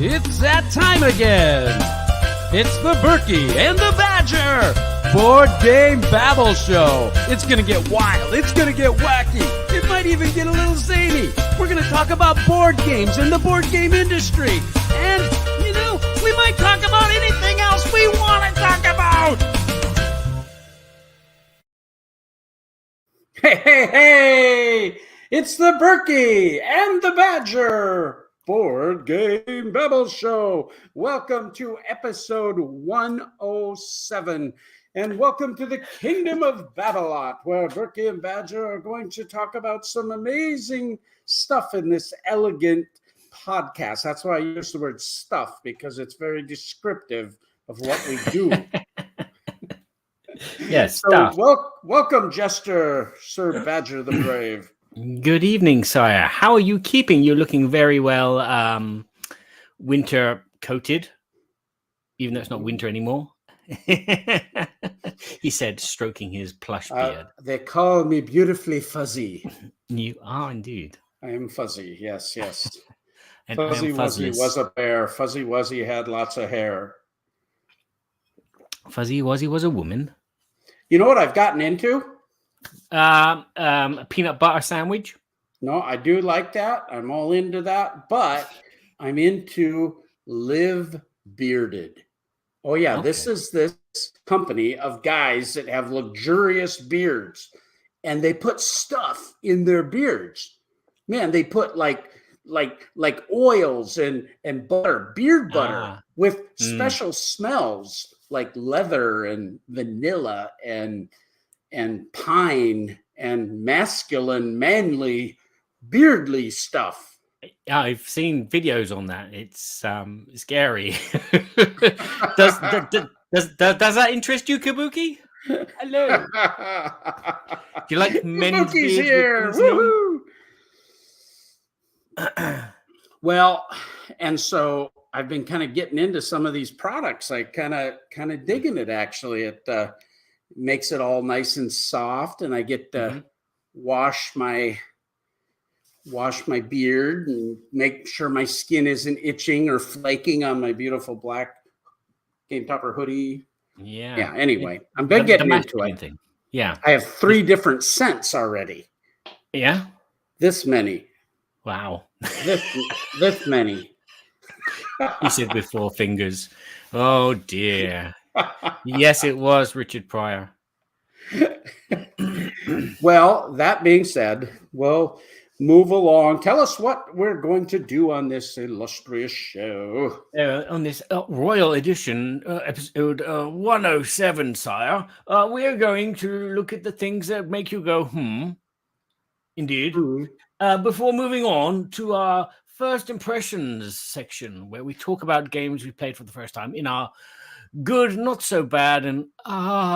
It's that time again. It's the Berkey and the Badger Board Game Babble Show. It's going to get wild. It's going to get wacky. It might even get a little zany. We're going to talk about board games and the board game industry. And, you know, we might talk about anything else we want to talk about. Hey! It's the Berkey and the Badger Board Game Babble Show. Welcome to episode 107. And welcome to the Kingdom of Babylon, where Berkey and Badger are going to talk about some amazing stuff in this elegant podcast. That's why I use the word stuff, because it's very descriptive of what we do. Yes. So welcome, Jester, Sir Badger the Brave. Good evening, sire. How are you keeping? You're looking very well winter coated, even though it's not winter anymore. He said, stroking his plush beard. They call me beautifully fuzzy. You are indeed. I am fuzzy, yes. And Fuzzy Wuzzy was a bear. Fuzzy Wuzzy had lots of hair. Fuzzy Wuzzy was a woman. You know what I've gotten into? A peanut butter sandwich. No, I do like that. I'm all into that, but I'm into Live Bearded. Oh yeah, okay. This is this company of guys that have luxurious beards, and they put stuff in their beards. Man, they put like oils and butter, beard butter with special smells like leather and vanilla and pine and masculine, manly, beardly stuff. I've seen videos on that. It's scary. Does that interest you, Kabuki? Hello. Do you like men's Kabuki's here? Woohoo! Well, and so I've been kind of getting into some of these products. I kind of digging it, actually. It makes it all nice and soft, and I get to wash my beard and make sure my skin isn't itching or flaking on my beautiful black Game Topper hoodie. Yeah. Anyway, I'm getting into it. Thing. Yeah. I have 3 different scents already. Yeah. This many. Wow. This many. He said with 4 fingers. Oh dear. Yes, it was Richard Pryor. Well, that being said, we'll move along. Tell us what we're going to do on this illustrious show. On this Royal Edition, episode 107, sire, we are going to look at the things that make you go, Indeed. Before moving on to our first impressions section, where we talk about games we played for the first time in our good, not so bad, and ugly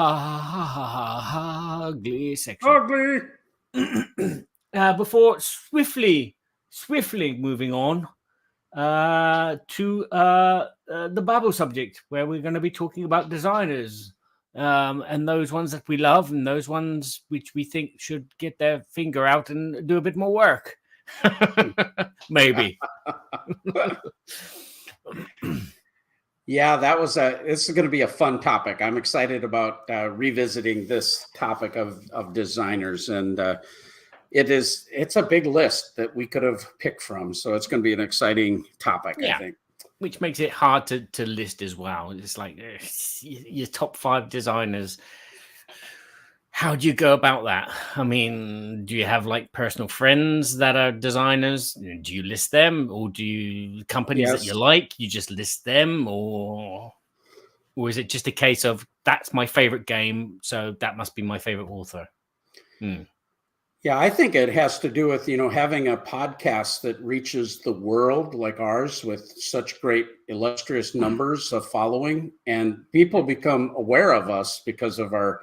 section. Ugly. Before swiftly moving on to the Babble subject, where we're going to be talking about designers and those ones that we love and those ones which we think should get their finger out and do a bit more work. Maybe. Yeah, this is going to be a fun topic. I'm excited about revisiting this topic of designers, and it's a big list that we could have picked from. So it's going to be an exciting topic, I think. Which makes it hard to list as well. It's like your top 5 designers. How do you go about that? I mean, do you have like personal friends that are designers? Do you list them, or do you companies that you like? You just list them, or is it just a case of that's my favorite game, so that must be my favorite author? Yeah, I think it has to do with, having a podcast that reaches the world like ours with such great illustrious numbers of following, and people become aware of us because of our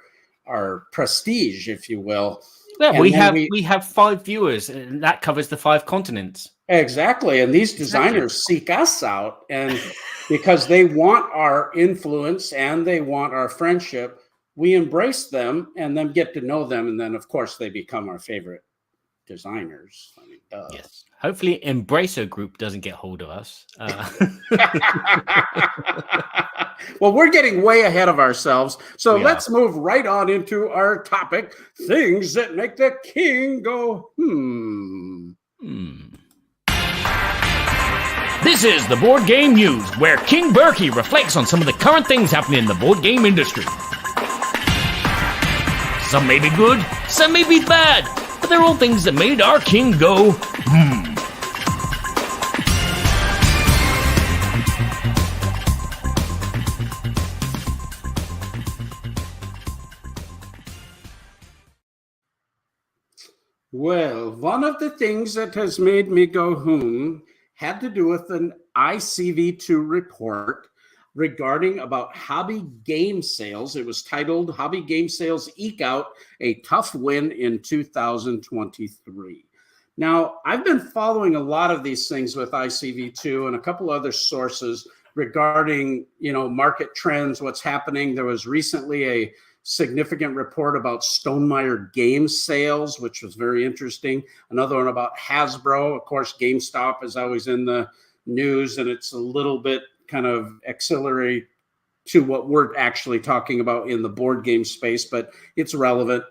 prestige, if you will. Yeah, we have 5 viewers, and that covers the 5 continents. Exactly. And these designers seek us out, and because they want our influence and they want our friendship, we embrace them and then get to know them. And then, of course, they become our favorite designers. I mean, duh. Yes. Hopefully, Embracer Group doesn't get hold of us. Well, we're getting way ahead of ourselves. So We let's move right on into our topic, things that make the king go, This is the Board Game News, where King Berkey reflects on some of the current things happening in the board game industry. Some may be good, some may be bad, but they're all things that made our king go, Well, one of the things that has made me go, had to do with an ICV2 report regarding about hobby game sales. It was titled Hobby Game Sales Eke Out a Tough Win in 2023. Now, I've been following a lot of these things with ICV2 and a couple other sources regarding, market trends, what's happening. There was recently a significant report about Stonemaier game sales, which was very interesting. Another one about Hasbro. Of course, GameStop is always in the news, and it's a little bit kind of auxiliary to what we're actually talking about in the board game space, but it's relevant.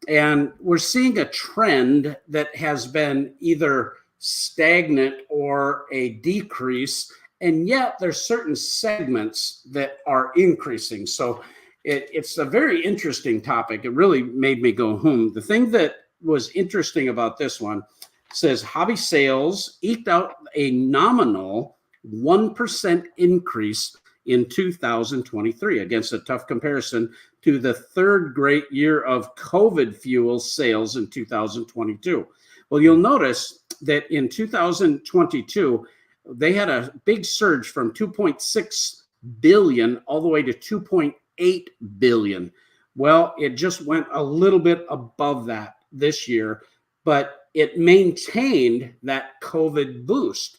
And we're seeing a trend that has been either stagnant or a decrease, and yet there's certain segments that are increasing. So it's a very interesting topic. It really made me go, The thing that was interesting about this one says hobby sales eked out a nominal 1% increase in 2023 against a tough comparison to the third great year of COVID fuel sales in 2022. Well, you'll notice that in 2022, they had a big surge from 2.6 billion all the way to 2.8 billion. Well, it just went a little bit above that this year, but it maintained that COVID boost.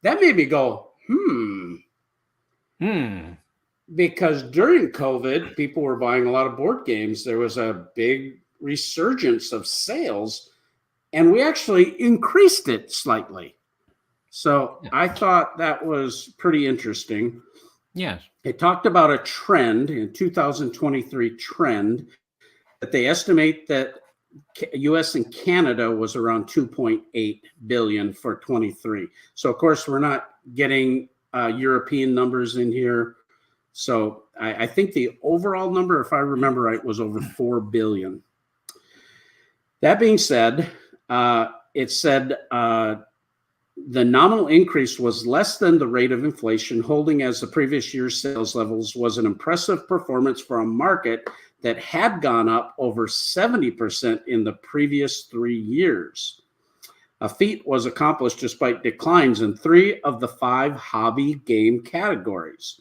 That made me go, because during COVID, people were buying a lot of board games. There was a big resurgence of sales, and we actually increased it slightly. So I thought that was pretty interesting. Yes. It talked about a trend in 2023 trend that they estimate that US and Canada was around 2.8 billion for 23. So of course we're not getting European numbers in here. So I think the overall number, if I remember right, was over 4 billion. That being said, it said the nominal increase was less than the rate of inflation, holding as the previous year's sales levels was an impressive performance for a market that had gone up over 70% in the previous 3 years. A feat was accomplished despite declines in 3 of the 5 hobby game categories.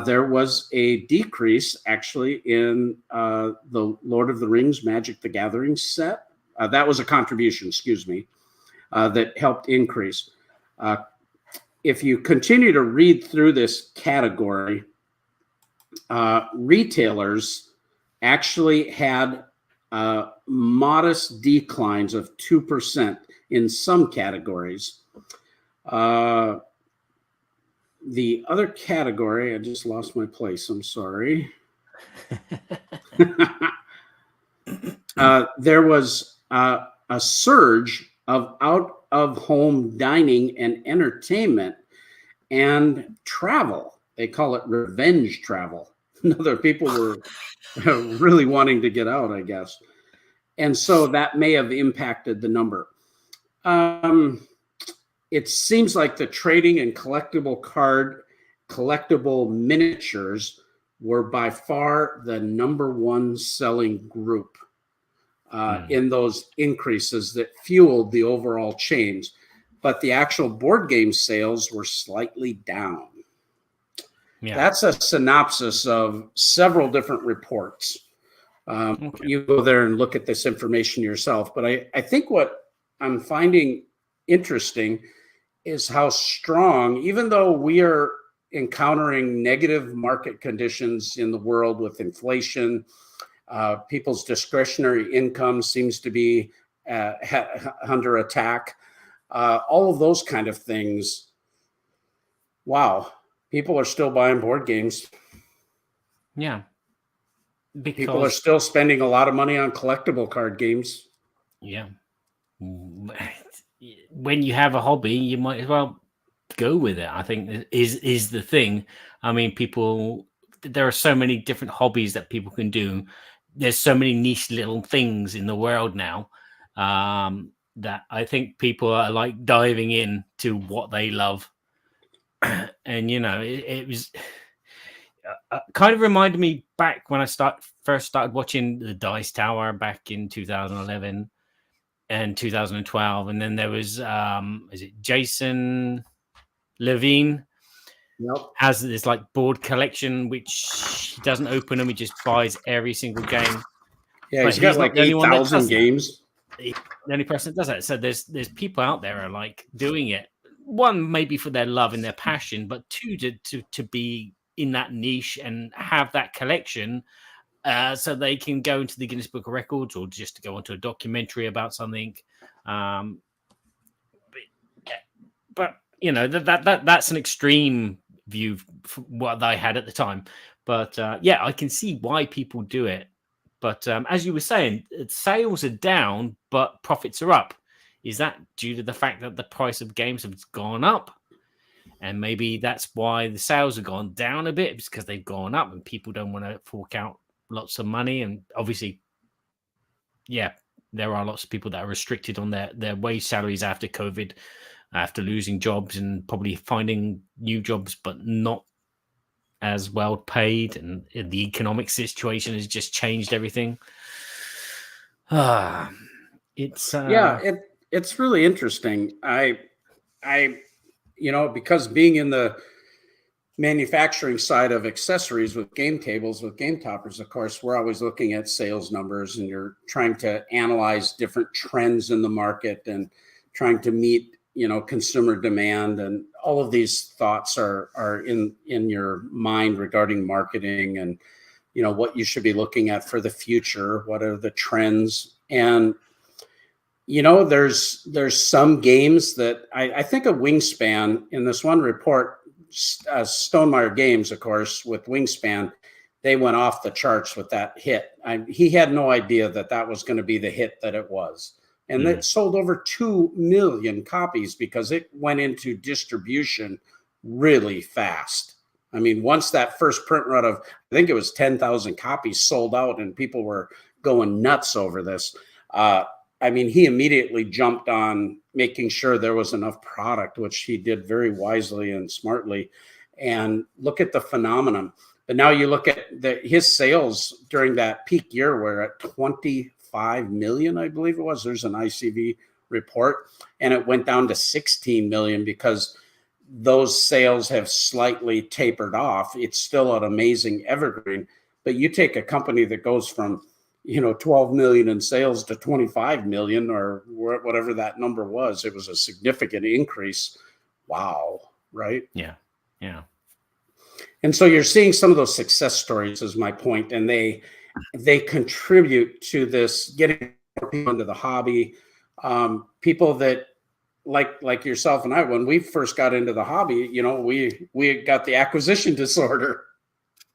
There was a decrease actually in the Lord of the Rings Magic the Gathering set. That was a contribution, that helped increase. If you continue to read through this category, retailers actually had modest declines of 2% in some categories. The other category, I just lost my place, I'm sorry. There was a surge of out-of-home dining and entertainment and travel. They call it revenge travel. Other people were really wanting to get out, I guess. And so that may have impacted the number. It seems like the trading and collectible miniatures were by far the number one selling group in those increases that fueled the overall change. But the actual board game sales were slightly down. Yeah. That's a synopsis of several different reports. You go there and look at this information yourself. But I think what I'm finding interesting is how strong, even though we are encountering negative market conditions in the world with inflation, people's discretionary income seems to be under attack. All of those kind of things. Wow, people are still buying board games. Yeah, because people are still spending a lot of money on collectible card games. Yeah, when you have a hobby, you might as well go with it. I think is the thing. I mean, there are so many different hobbies that people can do. There's so many niche little things in the world now that I think people are like diving in to what they love. And it was kind of reminded me back when I first started watching the Dice Tower back in 2011 and 2012, and then there was is it Jason Levine? Yep. Has this like board collection which he doesn't open and he just buys every single game. Yeah, he's got like 8,000 games. The only person that does that. So there's people out there are like doing it. One, maybe for their love and their passion, but two, to be in that niche and have that collection, so they can go into the Guinness Book of Records or just to go onto a documentary about something. But that's an extreme view for what they had at the time. But I can see why people do it. But as you were saying, sales are down, but profits are up. Is that due to the fact that the price of games have gone up? And maybe that's why the sales have gone down a bit, because they've gone up and people don't want to fork out lots of money. And obviously, there are lots of people that are restricted on their wage salaries after COVID, after losing jobs and probably finding new jobs, but not as well paid. And the economic situation has just changed everything. It's really interesting. I because being in the manufacturing side of accessories with game tables, with game toppers, of course, we're always looking at sales numbers, and you're trying to analyze different trends in the market and trying to meet, consumer demand. And all of these thoughts are in your mind regarding marketing and, what you should be looking at for the future. What are the trends? And there's some games that I think of Wingspan in this one report. Stonemaier Games, of course, with Wingspan, they went off the charts with that hit. He had no idea that was going to be the hit that it was. And it sold over 2 million copies because it went into distribution really fast. I mean, once that first print run of, I think it was 10,000 copies sold out and people were going nuts over this. He immediately jumped on making sure there was enough product, which he did very wisely and smartly. And look at the phenomenon. But now you look at his sales during that peak year were at 25 million, I believe it was. There's an ICV report, and it went down to 16 million because those sales have slightly tapered off. It's still an amazing evergreen. But you take a company that goes from 12 million in sales to 25 million or whatever that number was. It was a significant increase. Wow. Right. Yeah. Yeah. And so you're seeing some of those success stories is my point. And they contribute to this, getting people into the hobby. People that like yourself and I, when we first got into the hobby, we got the acquisition disorder.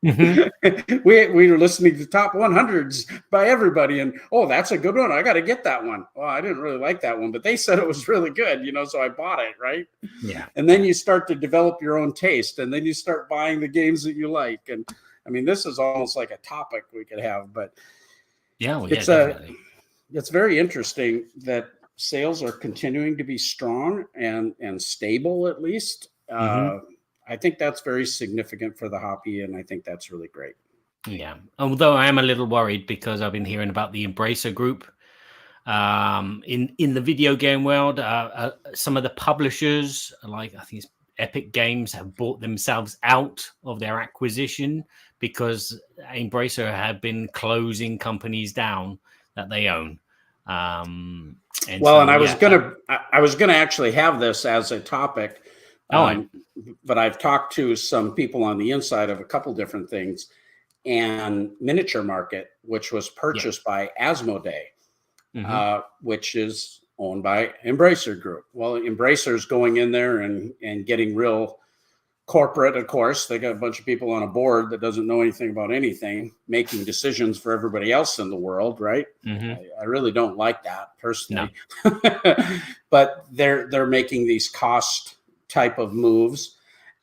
Mm-hmm. we were listening to top 100s by everybody, and that's a good one. I got to get that one. Well, I didn't really like that one, but they said it was really good, so I bought it, right? Yeah. And then you start to develop your own taste, and then you start buying the games that you like. And this is almost like a topic we could have, but definitely. It's very interesting that sales are continuing to be strong and stable, at least. I think that's very significant for the hobby, and I think that's really great. Yeah, although I am a little worried because I've been hearing about the Embracer Group in the video game world. Some of the publishers, like I think it's Epic Games, have bought themselves out of their acquisition because Embracer have been closing companies down that they own. I was gonna actually have this as a topic. But I've talked to some people on the inside of a couple different things, and Miniature Market, which was purchased by Asmodee. which is owned by Embracer Group. Well, Embracer's going in there and getting real corporate, of course. They got a bunch of people on a board that doesn't know anything about anything, making decisions for everybody else in the world, right? I really don't like that personally. No. But they're making these cost type of moves,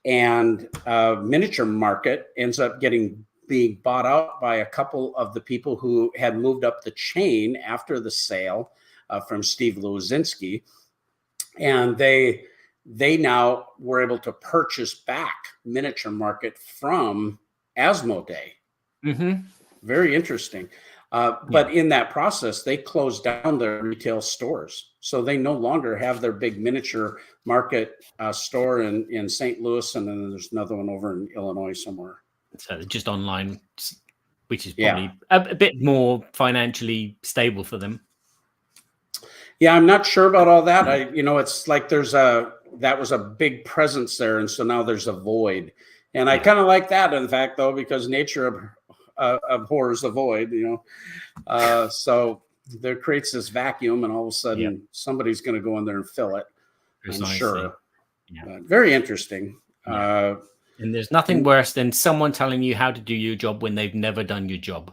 and Miniature Market ends up being bought out by a couple of the people who had moved up the chain after the sale from Steve Luzinski, and they now were able to purchase back Miniature Market from Asmodee. Very interesting. But in that process, they closed down their retail stores. So they no longer have their big Miniature Market store in St. Louis, and then there's another one over in Illinois somewhere. So just online, which is probably a bit more financially stable for them. Yeah, I'm not sure about all that. It's like that was a big presence there, and so now there's a void. And I kind of like that, in fact, though, because nature abhors the void, so there creates this vacuum, and all of a sudden somebody's going to go in there and fill it. Precisely. I'm sure. Very interesting. And there's nothing worse than someone telling you how to do your job when they've never done your job.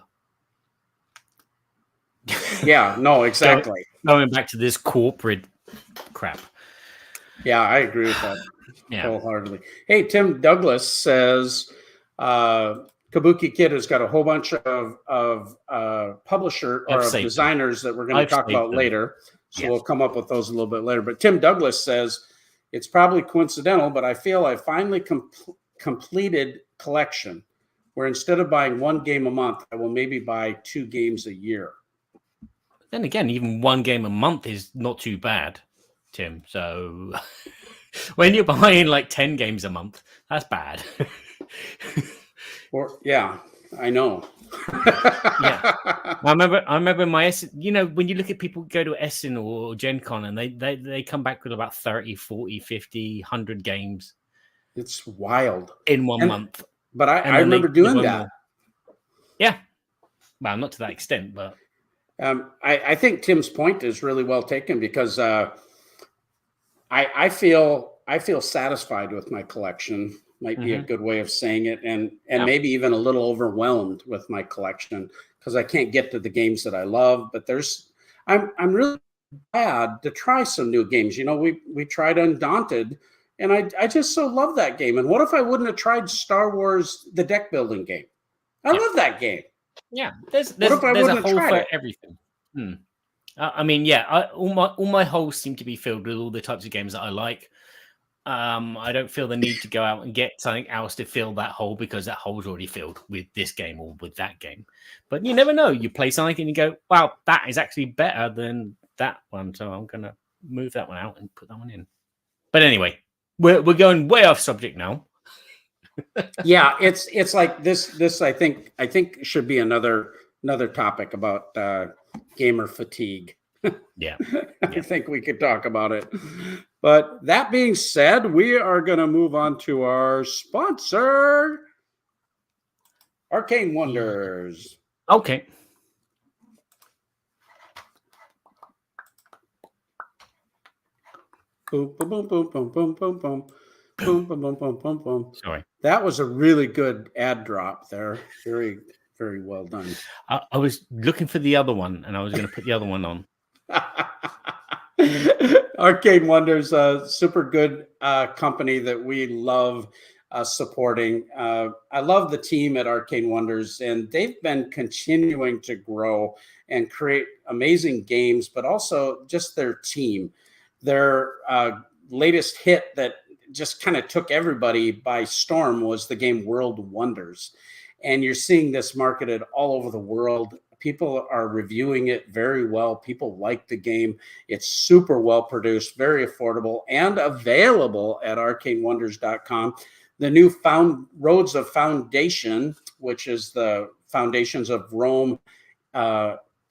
Yeah, no, exactly. Going back to this corporate crap. Yeah, I agree with that wholeheartedly. Hey, Tim Douglas says Kabuki Kid has got a whole bunch of publisher or of designers that we're going to talk about later. So we'll come up with those a little bit later. But Tim Douglas says, it's probably coincidental, but I feel I finally completed collection where instead of buying one game a month, I will maybe buy 2 games a year. Then again, even 1 game a month is not too bad, Tim. So when you're buying like 10 games a month, that's bad. I know. I remember my Essen, when you look at people go to Essen or Gen Con and they come back with about 30, 40, 50, 100 games. It's wild. In one month. But I remember doing that. Yeah. Well, not to that extent, but. I think Tim's point is really well taken because I feel satisfied with my collection. Might be a good way of saying it, and maybe even a little overwhelmed with my collection because I can't get to the games that I love. But I'm really glad to try some new games. We tried Undaunted, and I just so love that game. And what if I wouldn't have tried Star Wars, the deck building game? I love that game. Yeah, there's a hole for everything. All my holes seem to be filled with all the types of games that I like. I don't feel the need to go out and get something else to fill that hole because that hole's already filled with this game or with that game. But you never know. You play something and you go, wow, that is actually better than that one. So I'm going to move that one out and put that one in. But anyway, we're going way off subject now. Yeah, it's like this I think should be another topic about gamer fatigue. Yeah. I think we could talk about it. But that being said, we are going to move on to our sponsor, Arcane Wonders. Okay. Boom, boom, boom, boom, boom, boom, boom, boom. Boom, boom, boom, boom, boom, boom. Sorry. That was a really good ad drop there. Very, very well done. I was looking for the other one, and I was going to put the other one on. Arcane Wonders, a super good company that we love supporting. I love the team at Arcane Wonders, and they've been continuing to grow and create amazing games, but also just their team. Their latest hit that just kind of took everybody by storm was the game World Wonders. And you're seeing this marketed all over the world. People are reviewing it very well. People like the game. It's super well produced, very affordable, and available at arcanewonders.com. The new Roads of Foundation, which is the Foundations of Rome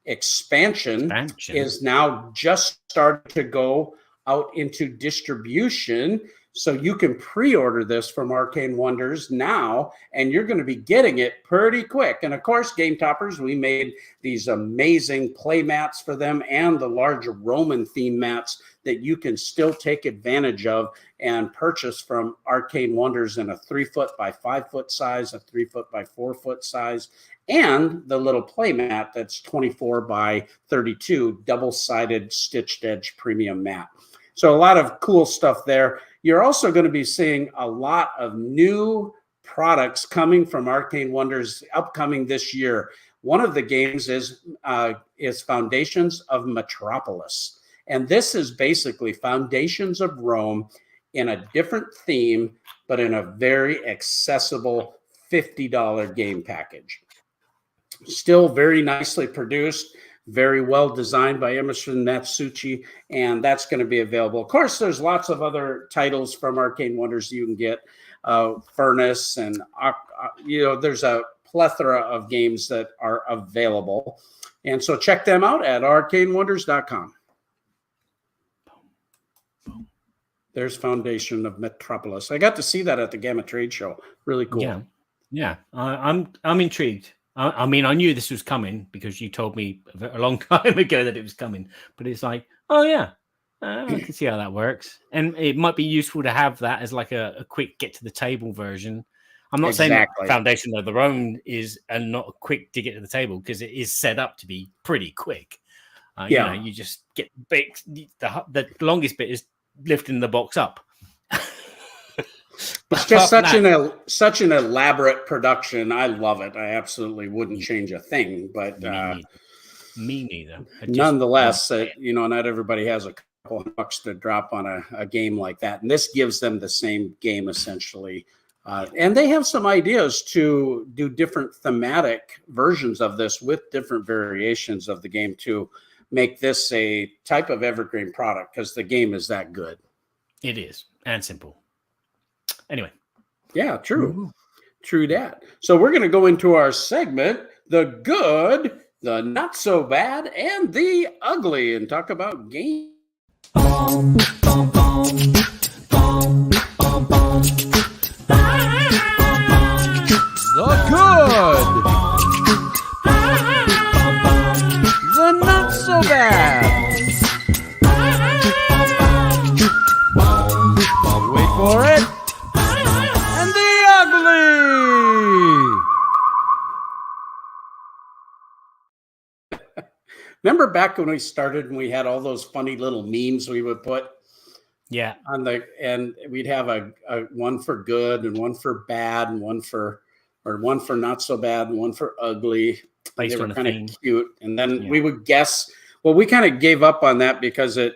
expansion, is now just started to go out into distribution. So you can pre-order this from Arcane Wonders now, and you're going to be getting it pretty quick. And of course, Game Toppers, we made these amazing play mats for them and the large Roman theme mats that you can still take advantage of and purchase from Arcane Wonders in a 3-foot by 5-foot size, a 3-foot by 4-foot size, and the little play mat that's 24 by 32 double-sided stitched edge premium mat. So a lot of cool stuff there. You're also going to be seeing a lot of new products coming from Arcane Wonders upcoming this year. One of the games is Foundations of Metropolis. And this is basically Foundations of Rome in a different theme, but in a very accessible $50 game package. Still very nicely produced, very well designed by Emerson Natsuchi, and that's going to be available. Of course, there's lots of other titles from Arcane Wonders you can get, Furnace, and there's a plethora of games that are available. And so check them out at arcanewonders.com. There's Foundation of Metropolis. I got to see that at the Gamma Trade Show. Really cool. Yeah. I'm intrigued. I mean, I knew this was coming because you told me a long time ago that it was coming. But it's like, oh yeah, I can see how that works, and it might be useful to have that as like a quick get to the table version. I'm not saying that Foundation of their own is not a quick to get to the table, because it is set up to be pretty quick. You just get big. The longest bit is lifting the box up. It's just such an elaborate production. I love it. I absolutely wouldn't change a thing. But me neither. Nonetheless, not everybody has a couple of bucks to drop on a game like that, and this gives them the same game essentially. And they have some ideas to do different thematic versions of this with different variations of the game to make this a type of evergreen product, because the game is that good. It is, and simple. Anyway. Yeah, true. True that. So we're going to go into our segment, the good, the not so bad, and the ugly, and talk about games. The good, the not so bad. Wait for it. And the ugly. Remember back when we started and we had all those funny little memes we would put? Yeah. And we'd have a one for good and one for bad and one for not so bad and one for ugly. They were kind of cute. And then we would guess. Well, we kind of gave up on that because we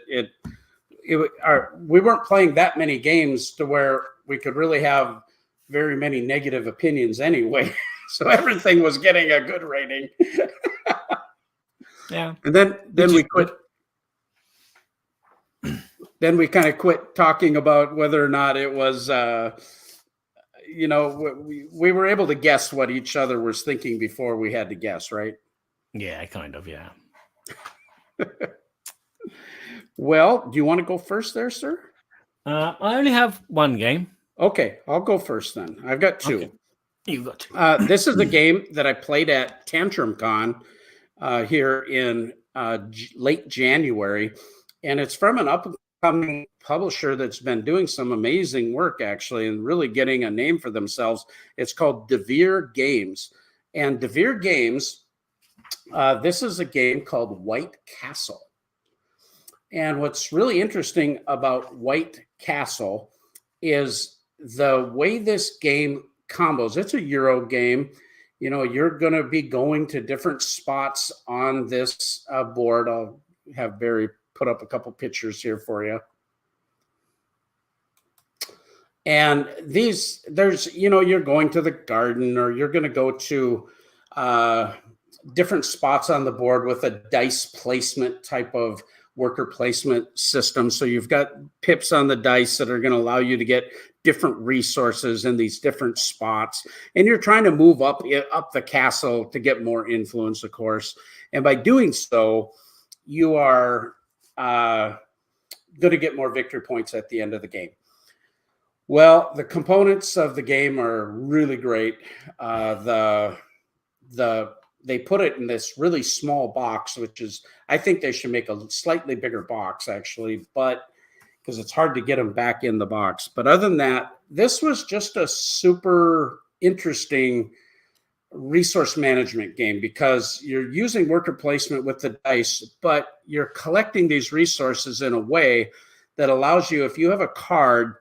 weren't playing that many games to where we could really have very many negative opinions anyway. So everything was getting a good rating. Yeah. And then we quit. Then we kind of quit talking about whether or not it was, we were able to guess what each other was thinking before we had to guess, right? Yeah, kind of, yeah. Well, do you want to go first there, sir? I only have one game. Okay, I'll go first then. I've got two. Okay. You've got two. This is a game that I played at Tantrum Con here in late January, and it's from an up-and-coming publisher that's been doing some amazing work, actually, and really getting a name for themselves. It's called DeVere Games. And DeVere Games, this is a game called White Castle. And what's really interesting about White Castle is the way this game combos. It's a Euro game. You're going to be going to different spots on this board. I'll have Barry put up a couple pictures here for you. And you're going to the garden, or you're going to go to different spots on the board with a dice placement type of worker placement system. So you've got pips on the dice that are going to allow you to get different resources in these different spots. And you're trying to move up the castle to get more influence, of course. And by doing so, you are going to get more victory points at the end of the game. Well, the components of the game are really great. They put it in this really small box, which is, I think they should make a slightly bigger box actually, but because it's hard to get them back in the box. But other than that, this was just a super interesting resource management game because you're using worker placement with the dice, but you're collecting these resources in a way that allows you, if you have a card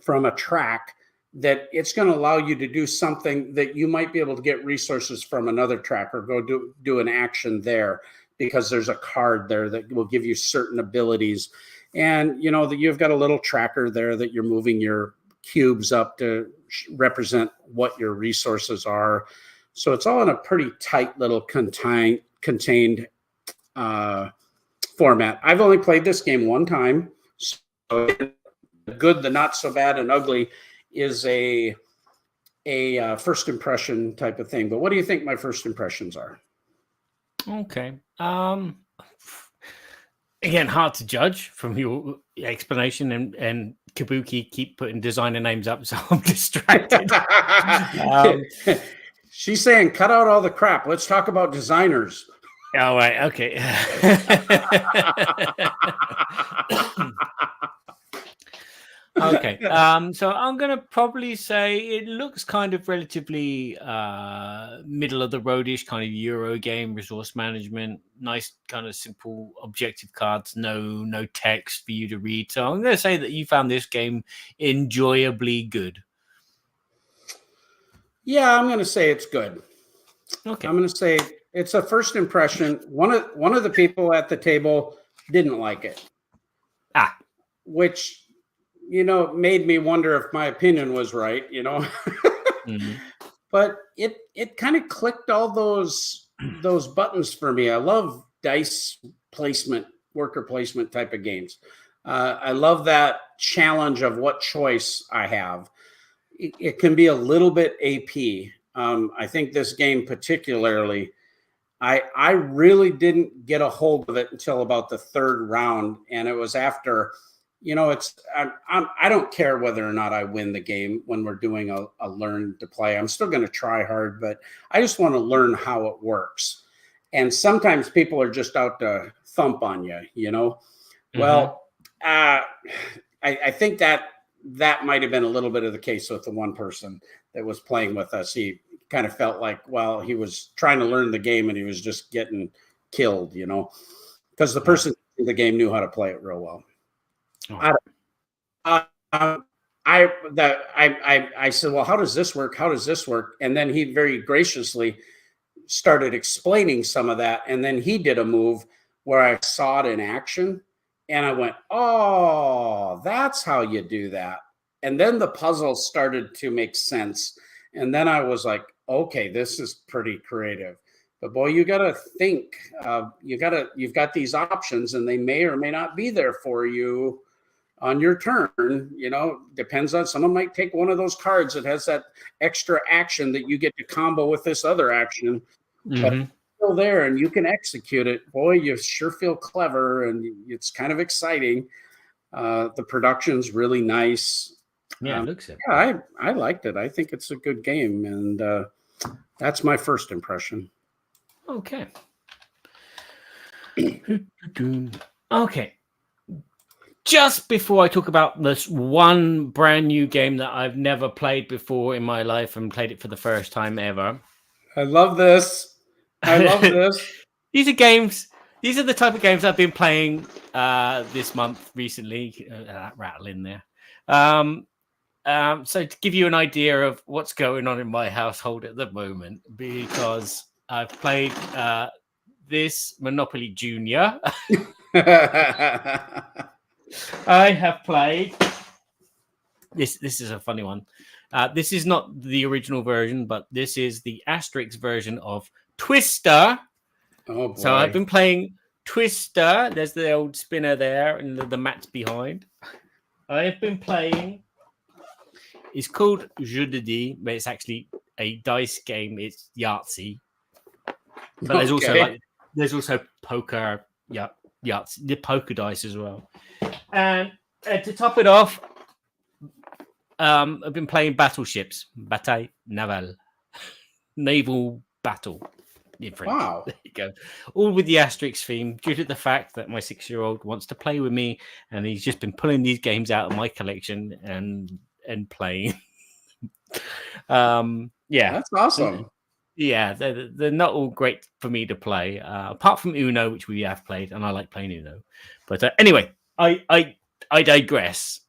from a track, that it's going to allow you to do something that you might be able to get resources from another track or go do an action there because there's a card there that will give you certain abilities. And you know that you've got a little tracker there that you're moving your cubes up to represent what your resources are. So it's all in a pretty tight little contained format. I've only played this game one time. So the good, the not so bad, and ugly is a first impression type of thing. But what do you think my first impressions are? Okay. Again, hard to judge from your explanation, and Kabuki keep putting designer names up, so I'm distracted. She's saying, cut out all the crap. Let's talk about designers. Oh, right. Okay. Okay. So I'm going to probably say it looks kind of relatively middle of the roadish kind of Euro game, resource management, nice kind of simple objective cards, no text for you to read. So I'm going to say that you found this game enjoyably good. Yeah, I'm going to say it's good. Okay. I'm going to say it's a first impression. One of the people at the table didn't like it. Which, you know, made me wonder if my opinion was right, you know. Mm-hmm. But it kind of clicked all those buttons for me. I love dice placement, worker placement type of games. I love that challenge of what choice I have. It can be a little bit AP. I think this game particularly, I really didn't get a hold of it until about the third round, and it was after, you know, I don't care whether or not I win the game when we're doing a learn to play. I'm still going to try hard, but I just want to learn how it works. And sometimes people are just out to thump on you, you know. Mm-hmm. Well, I think that might have been a little bit of the case with the one person that was playing with us. He kind of felt like, well, he was trying to learn the game and he was just getting killed, you know, because the person in the game knew how to play it real well. Oh. I said, well, how does this work? How does this work? And then he very graciously started explaining some of that. And then he did a move where I saw it in action. And I went, oh, that's how you do that. And then the puzzle started to make sense. And then I was like, okay, this is pretty creative. But boy, you got to think. You've got these options, and they may or may not be there for you on your turn. You know, depends on, someone might take one of those cards that has that extra action that you get to combo with this other action. Mm-hmm. But still there and you can execute it. Boy, you sure feel clever, and it's kind of exciting. The production's really nice. Yeah, it looks it. Yeah, I liked it. I think it's a good game, and that's my first impression. Okay. Okay. Just before I talk about this one brand new game that I've never played before in my life and played it for the first time ever. I love this. I love this. These are the type of games I've been playing this month recently. That rattle in there. So to give you an idea of what's going on in my household at the moment, because I've played this Monopoly Junior. I have played this. This is a funny one. This is not the original version, but this is the Asterix version of Twister. Oh boy. So I've been playing Twister. There's the old spinner there, and the mats behind. I have been playing. It's called Jeu de Dés, but it's actually a dice game. It's Yahtzee. But there's also poker. Yeah, Yahtzee, the poker dice as well. And to top it off, I've been playing battleships, bataille naval, naval battle in French. Wow. There you go. All with the Asterix theme, due to the fact that my 6-year-old wants to play with me, and he's just been pulling these games out of my collection and playing. Yeah, That's awesome. yeah, they're not all great for me to play, apart from Uno, which we have played, and I like playing Uno. But anyway, I digress.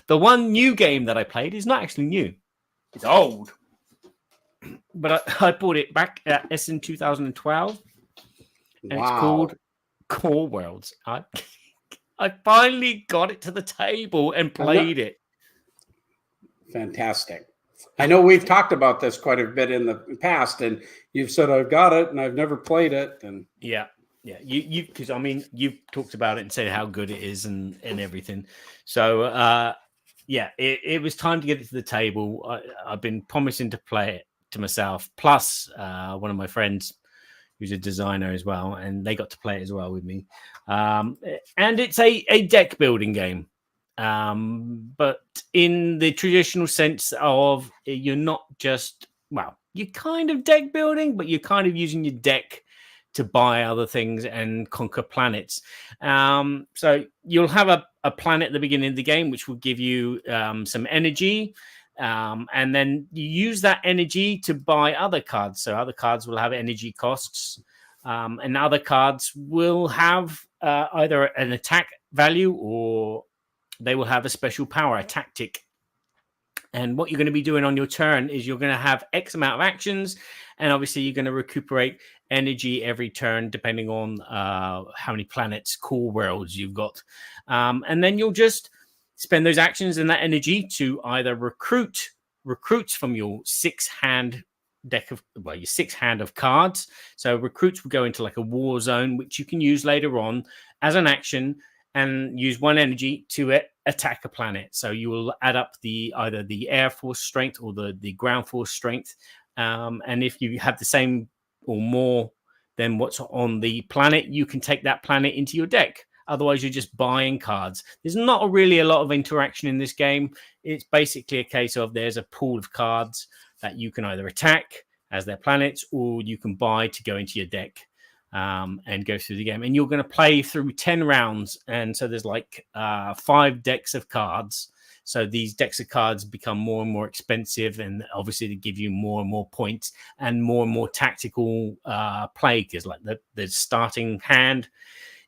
The one new game that I played is not actually new; it's old. But I bought it back at Essen 2012, and it's called Core Worlds. I finally got it to the table and played it. Fantastic. I know we've talked about this quite a bit in the past, and you've said I've got it and I've never played it. And yeah, you because I mean you've talked about it and said how good it is and everything. So yeah, it was time to get it to the table. I've been promising to play it to myself, plus one of my friends who's a designer as well, and they got to play it as well with me. And it's a deck building game. But in the traditional sense of you're not just, well, you're kind of deck building, but you're kind of using your deck to buy other things and conquer planets. So you'll have a planet at the beginning of the game, which will give you some energy. And then you use that energy to buy other cards. So other cards will have energy costs. And other cards will have either an attack value or they will have a special power, a tactic. And what you're going to be doing on your turn is you're going to have X amount of actions. And obviously you're going to recuperate energy every turn, depending on how many planets, core worlds you've got. And then you'll just spend those actions and that energy to either recruits from your 6-hand deck of, well, your 6-hand of cards. So recruits will go into like a war zone, which you can use later on as an action and use 1 energy to attack a planet. So you will add up either the air force strength or the ground force strength. And if you have the same or more than what's on the planet, you can take that planet into your deck. Otherwise, you're just buying cards. There's not really a lot of interaction in this game. It's basically a case of there's a pool of cards that you can either attack as their planets or you can buy to go into your deck and go through the game. And you're going to play through 10 rounds. And so there's like 5 decks of cards. So these decks of cards become more and more expensive, and obviously they give you more and more points and more tactical play. Because like the starting hand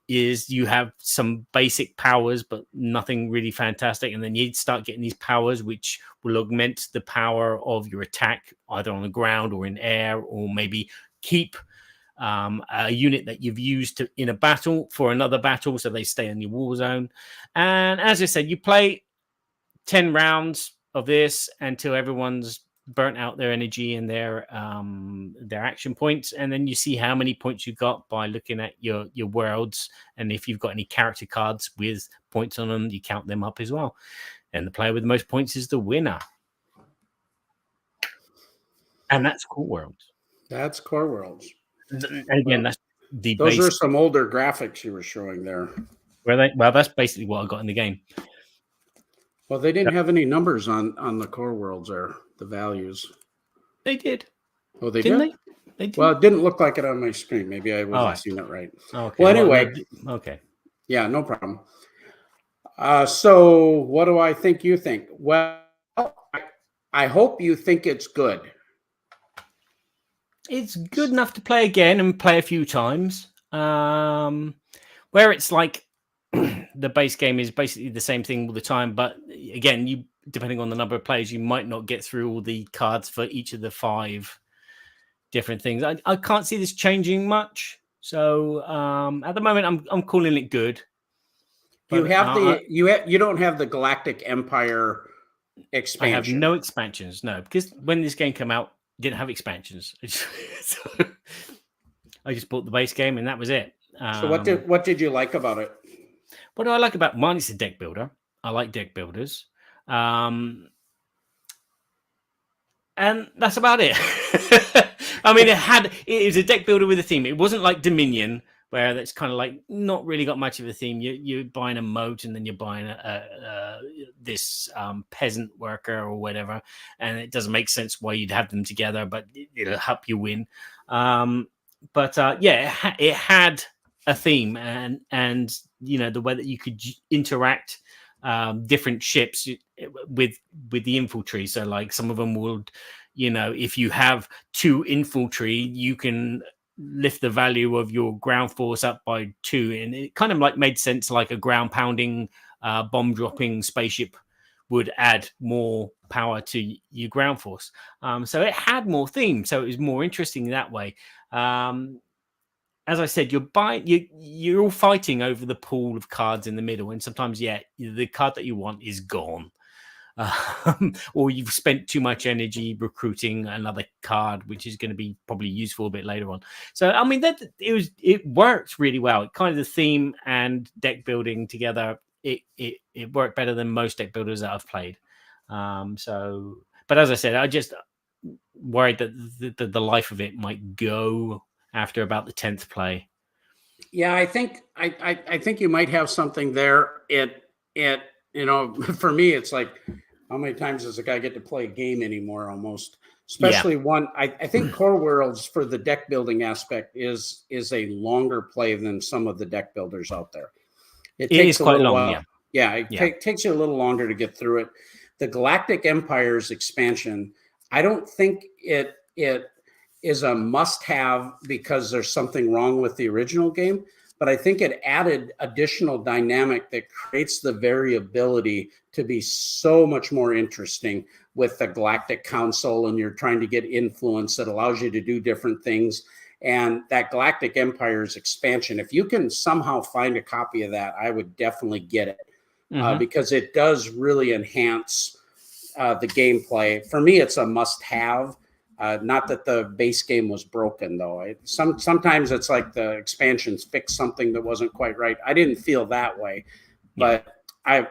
is you have some basic powers, but nothing really fantastic. And then you start getting these powers, which will augment the power of your attack, either on the ground or in air, or maybe keep a unit that you've used in a battle for another battle, so they stay in your war zone. And as I said, you play 10 rounds of this until everyone's burnt out their energy and their action points, and then you see how many points you got by looking at your worlds, and if you've got any character cards with points on them, you count them up as well, and the player with the most points is the winner. And that's Core Worlds. That's Core Worlds. And again, that's the those are some older graphics you were showing there. Were they? Well, that's basically what I got in the game. Well, they didn't have any numbers on the Core Worlds or the values. They did. Oh, they did? They did? Well, it didn't look like it on my screen. Maybe I wasn't seeing it right. Okay. Well, anyway. Okay. Yeah, no problem. So what do I think you think? Well, I hope you think it's good. It's good enough to play again and play a few times. Where it's like the base game is basically the same thing all the time, but again, you depending on the number of players, you might not get through all the cards for each of the 5 different things. I can't see this changing much, so at the moment, I'm calling it good. You have you don't have the Galactic Empire expansion. I have no expansions, no, because when this game came out, it didn't have expansions. So I just bought the base game, and that was it. So what did you like about it? What do I like about mine? It's a deck builder. I like deck builders. And that's about it. I mean, it was a deck builder with a theme. It wasn't like Dominion, where that's kind of like not really got much of a theme. You're buying a moat, and then you're buying this peasant worker or whatever, and it doesn't make sense why you'd have them together, but it'll help you win. It had a theme, and the way that you could interact different ships with the infantry. So like some of them would, if you have 2 infantry, you can lift the value of your ground force up by 2, and it kind of like made sense. Like a ground pounding bomb dropping spaceship would add more power to your ground force. So it had more theme, so it was more interesting that way. As I said, you're all fighting over the pool of cards in the middle, and sometimes, the card that you want is gone, or you've spent too much energy recruiting another card, which is going to be probably useful a bit later on. So, I mean, it worked really well. It kind of the theme and deck building together. It worked better than most deck builders that I've played. But as I said, I just worried that the life of it might go after about the 10th play. Yeah, I think you might have something there. For me, it's like, how many times does a guy get to play a game anymore? Almost, especially one. I think Core Worlds, for the deck building aspect, is a longer play than some of the deck builders out there. It takes quite a long. It takes you a little longer to get through it. The Galactic Empires expansion, I don't think it is a must-have because there's something wrong with the original game, but I think it added additional dynamic that creates the variability to be so much more interesting with the Galactic Council, and you're trying to get influence that allows you to do different things. And that Galactic Empires expansion, if you can somehow find a copy of that, I would definitely get it, because it does really enhance the gameplay. For me, it's a must-have. Not that the base game was broken, though. Sometimes it's like the expansions fix something that wasn't quite right. I didn't feel that way, but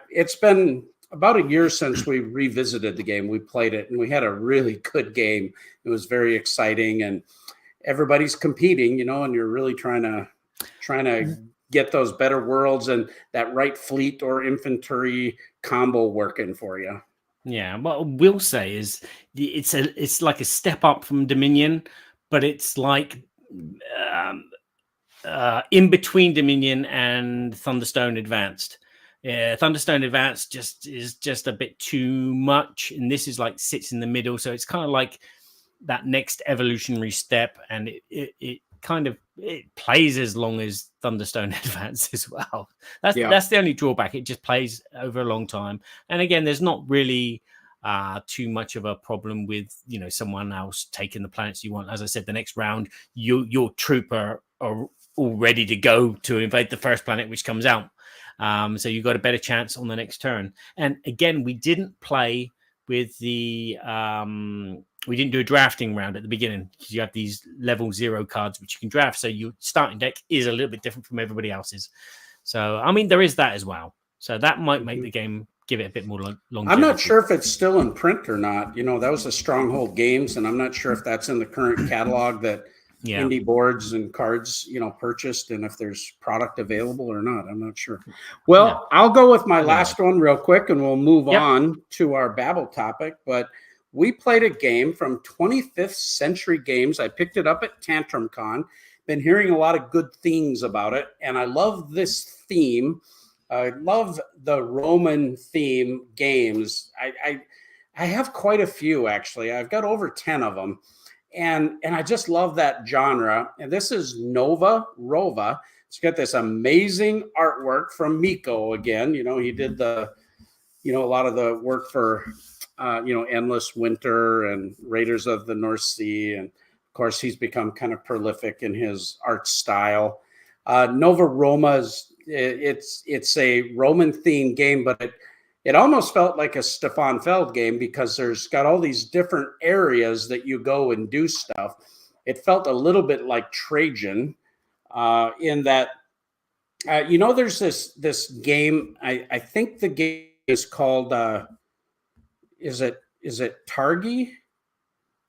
it's been about a year since we revisited the game. We played it, and we had a really good game. It was very exciting, and everybody's competing, and you're really trying to get those better worlds and that right fleet or infantry combo working for you. Yeah, what I will say is it's like a step up from Dominion, but it's like in between Dominion and Thunderstone Advanced. Yeah, Thunderstone Advanced is just a bit too much, and this is like sits in the middle. So it's kind of like that next evolutionary step, and it plays as long as Thunderstone Advance as well. That's the only drawback. It just plays over a long time. And again, there's not really too much of a problem with someone else taking the planets you want. As I said, the next round, your trooper are all ready to go to invade the first planet which comes out. So you've got a better chance on the next turn. And again, we didn't play with the we didn't do a drafting round at the beginning because you have these level 0 cards which you can draft. So your starting deck is a little bit different from everybody else's. So, I mean, there is that as well. So that might make the game give it a bit more longevity. I'm not sure if it's still in print or not. That was a Stronghold Games, and I'm not sure if that's in the current catalog that indie boards and cards, purchased, and if there's product available or not. I'm not sure. Well, I'll go with my last one real quick, and we'll move on to our Babble topic. But we played a game from 25th Century Games. I picked it up at Tantrum Con. Been hearing a lot of good things about it, and I love this theme. I love the Roman theme games. I have quite a few, actually. I've got over 10 of them. And I just love that genre. And this is Nova Rova. It's got this amazing artwork from Miko again. He did a lot of the work for, Endless Winter and Raiders of the North Sea. And of course, he's become kind of prolific in his art style. Nova Roma it's a Roman themed game, but it almost felt like a Stefan Feld game because there's got all these different areas that you go and do stuff. It felt a little bit like Trajan in that, there's this game. I think the game is called, is it Targi?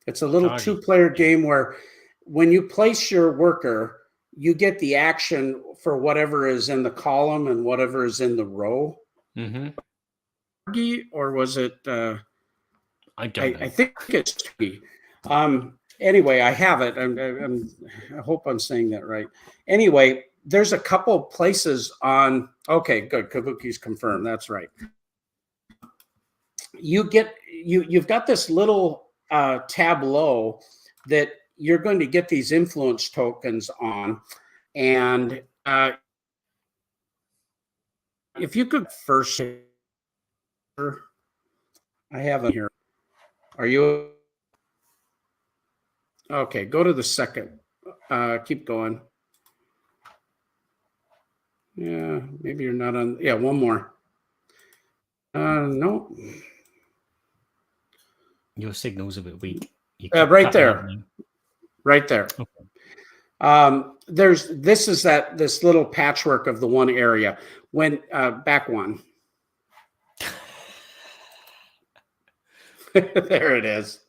It's a little 2-player game where when you place your worker, you get the action for whatever is in the column and whatever is in the row. Mm-hmm. Or was it? I don't know. I think it's anyway, I have it. I hope I'm saying that right. Anyway, there's a couple places on. Okay, good. Kabuki's confirmed. That's right. You've got this little tableau that you're going to get these influence tokens on, and if you could first, I have it here. Are you okay? Go to the second. Keep going. Yeah, maybe you're not on. Yeah, one more. No. Your signal's a bit weak. Right there. Right there. Okay. This is this little patchwork of the one area. When back one. There it is.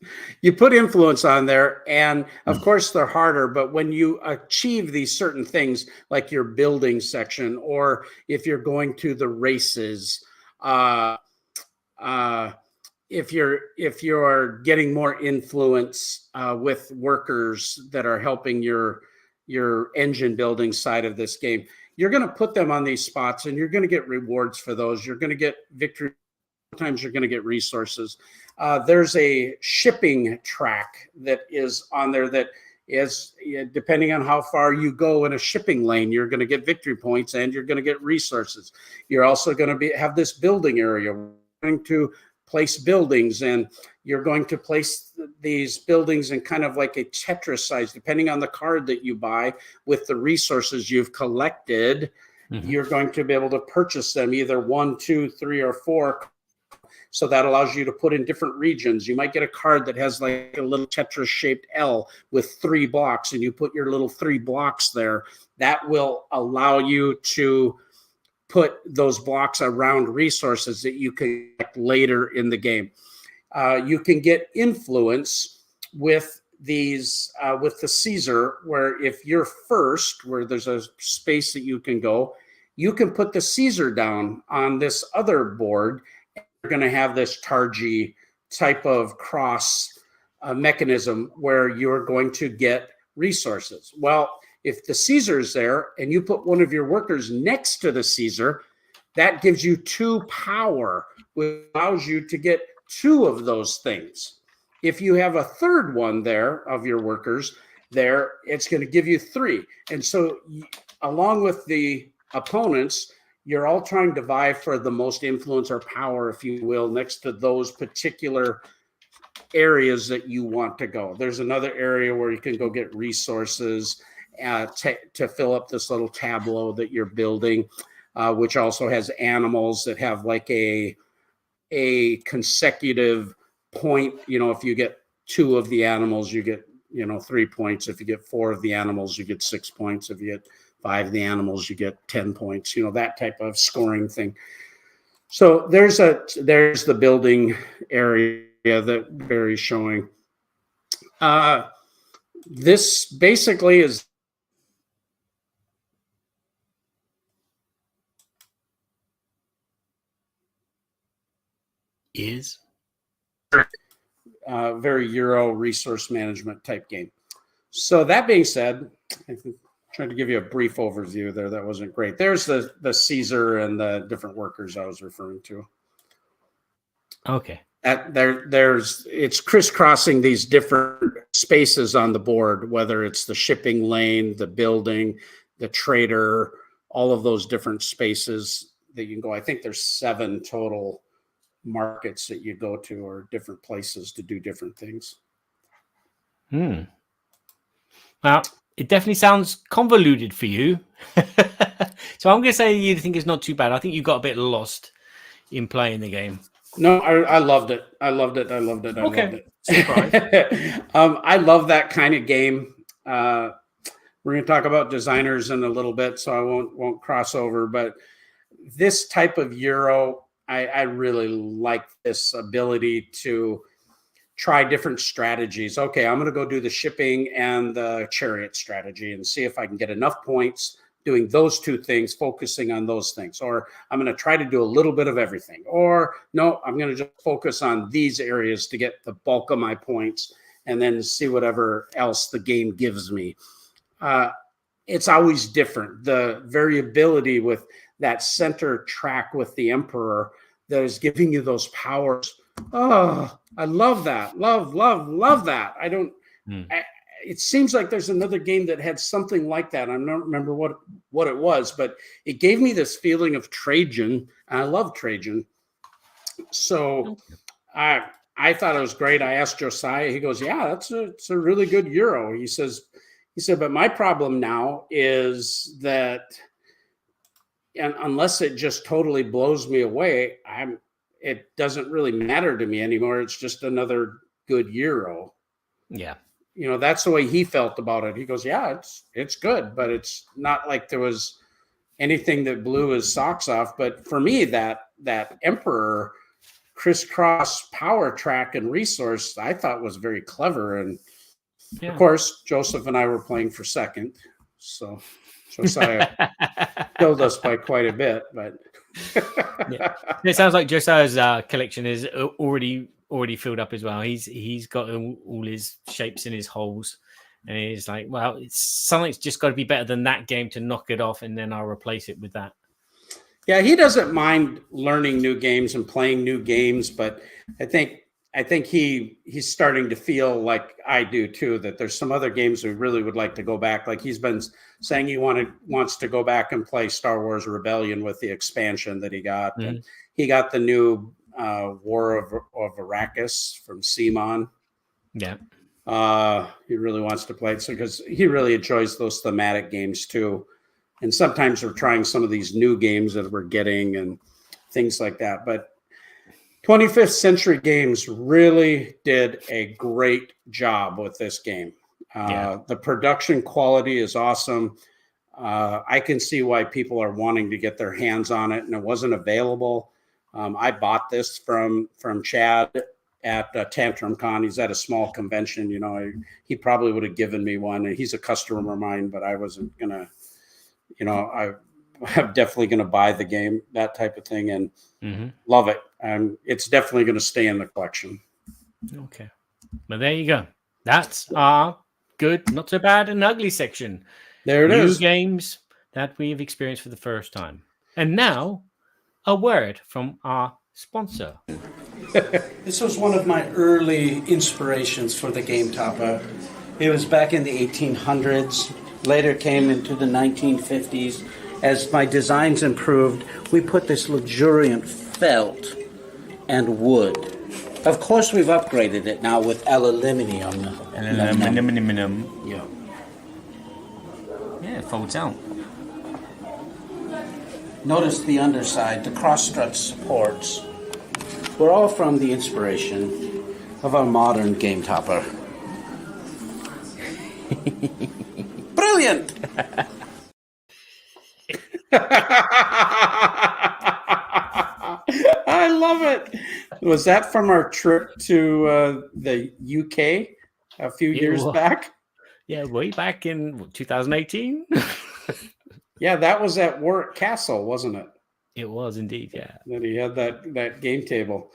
You put influence on there, and of course they're harder, but when you achieve these certain things, like your building section, or if you're going to the races, if you're getting more influence with workers that are helping your engine building side of this game, you're going to put them on these spots, and you're going to get rewards for those. You're going to get victory. Sometimes you're going to get resources. There's a shipping track that is on there that is, depending on how far you go in a shipping lane, you're going to get victory points and you're going to get resources. You're also going to have this building area. We're going to place buildings, and you're going to place these buildings in kind of like a Tetris size, depending on the card that you buy with the resources you've collected. Mm-hmm. You're going to be able to purchase them either 1, 2, 3, or 4. So that allows you to put in different regions. You might get a card that has like a little Tetris-shaped L with 3 blocks, and you put your little 3 blocks there. That will allow you to put those blocks around resources that you can get later in the game. You can get influence with these, with the Caesar, where if you're first, where there's a space that you can go, you can put the Caesar down on this other board. You're going to have this Targi type of cross mechanism where you're going to get resources. Well, if the Caesar is there and you put one of your workers next to the Caesar, that gives you 2 power, which allows you to get 2 of those things. If you have a third one there of your workers there, it's going to give you 3. And so along with the opponents, you're all trying to vie for the most influence or power, if you will, next to those particular areas that you want to go. There's another area where you can go get resources to fill up this little tableau that you're building, which also has animals that have like a consecutive point. You know, if you get 2 of the animals, you get 3 points. If you get 4 of the animals, you get 6 points. If you get 5 of the animals, you get 10 points, that type of scoring thing. So there's the building area that Barry's showing. This basically is very Euro resource management type game. So that being said, I think trying to give you a brief overview there. That wasn't great. There's the Caesar and the different workers I was referring to. Okay. It's crisscrossing these different spaces on the board, whether it's the shipping lane, the building, the trader, all of those different spaces that you can go. I think there's 7 total markets that you go to, or different places to do different things. Well, it definitely sounds convoluted for you. So I'm going to say you think it's not too bad. I think you got a bit lost in playing the game. No, I loved it. I loved it. Okay. Surprise. I love that kind of game. We're going to talk about designers in a little bit, so I won't cross over. But this type of Euro, I really like this ability to try different strategies. Okay, I'm going to go do the shipping and the chariot strategy and see if I can get enough points doing those two things, focusing on those things. Or I'm going to try to do a little bit of everything. Or no, I'm going to just focus on these areas to get the bulk of my points and then see whatever else the game gives me. It's always different. The variability with that center track with the Emperor that is giving you those powers. Oh, I love that. Love that. It seems like there's another game that had something like that. I don't remember what it was, but it gave me this feeling of Trajan. And I love Trajan. So I thought it was great. I asked Josiah, he goes, yeah, it's a really good Euro. He said, but my problem now is that, and unless it just totally blows me away, it doesn't really matter to me anymore. It's just another good Euro. Yeah. That's the way he felt about it. He goes, yeah, it's good, but it's not like there was anything that blew his socks off. But for me, that Emperor crisscross power track and resource, I thought was very clever. And of course, Joseph and I were playing for second. So Josiah killed us by quite a bit, but it sounds like Josiah's collection is already filled up as well. He's got all his shapes in his holes, and he's like, well, something's just got to be better than that game to knock it off, and then I'll replace it with that. Yeah, he doesn't mind learning new games and playing new games, but I think he's starting to feel like I do too, that there's some other games we really would like to go back. Like he's been saying he wants to go back and play Star Wars Rebellion with the expansion that he got. Mm-hmm. And he got the new War of Arrakis from Simon. Yeah. He really wants to play it because he really enjoys those thematic games too. And sometimes we're trying some of these new games that we're getting and things like that. But 25th Century Games really did a great job with this game. The production quality is awesome. I can see why people are wanting to get their hands on it, and it wasn't available. I bought this from Chad at Tantrum Con. He's at a small convention. He probably would have given me one. And he's a customer of mine, but I wasn't going to, I'm definitely going to buy the game, that type of thing, and love it. It's definitely going to stay in the collection. Okay. Well, there you go. That's our good, not so bad, and ugly section. There it is. New games that we've experienced for the first time. And now, a word from our sponsor. This was one of my early inspirations for the Game Topper. It was back in the 1800s, later came into the 1950s. As my designs improved, we put this luxuriant felt and wood. Of course, we've upgraded it now with aluminium. Aluminium. Yeah. Yeah, it folds out. Notice the underside, the cross-strut supports. We're all from the inspiration of our modern Game Topper. Brilliant! I love it. Was that from our trip to the UK a few years back? Yeah, way back in 2018. Yeah, that was at Warwick Castle, wasn't it? It was indeed, yeah. That he had that game table.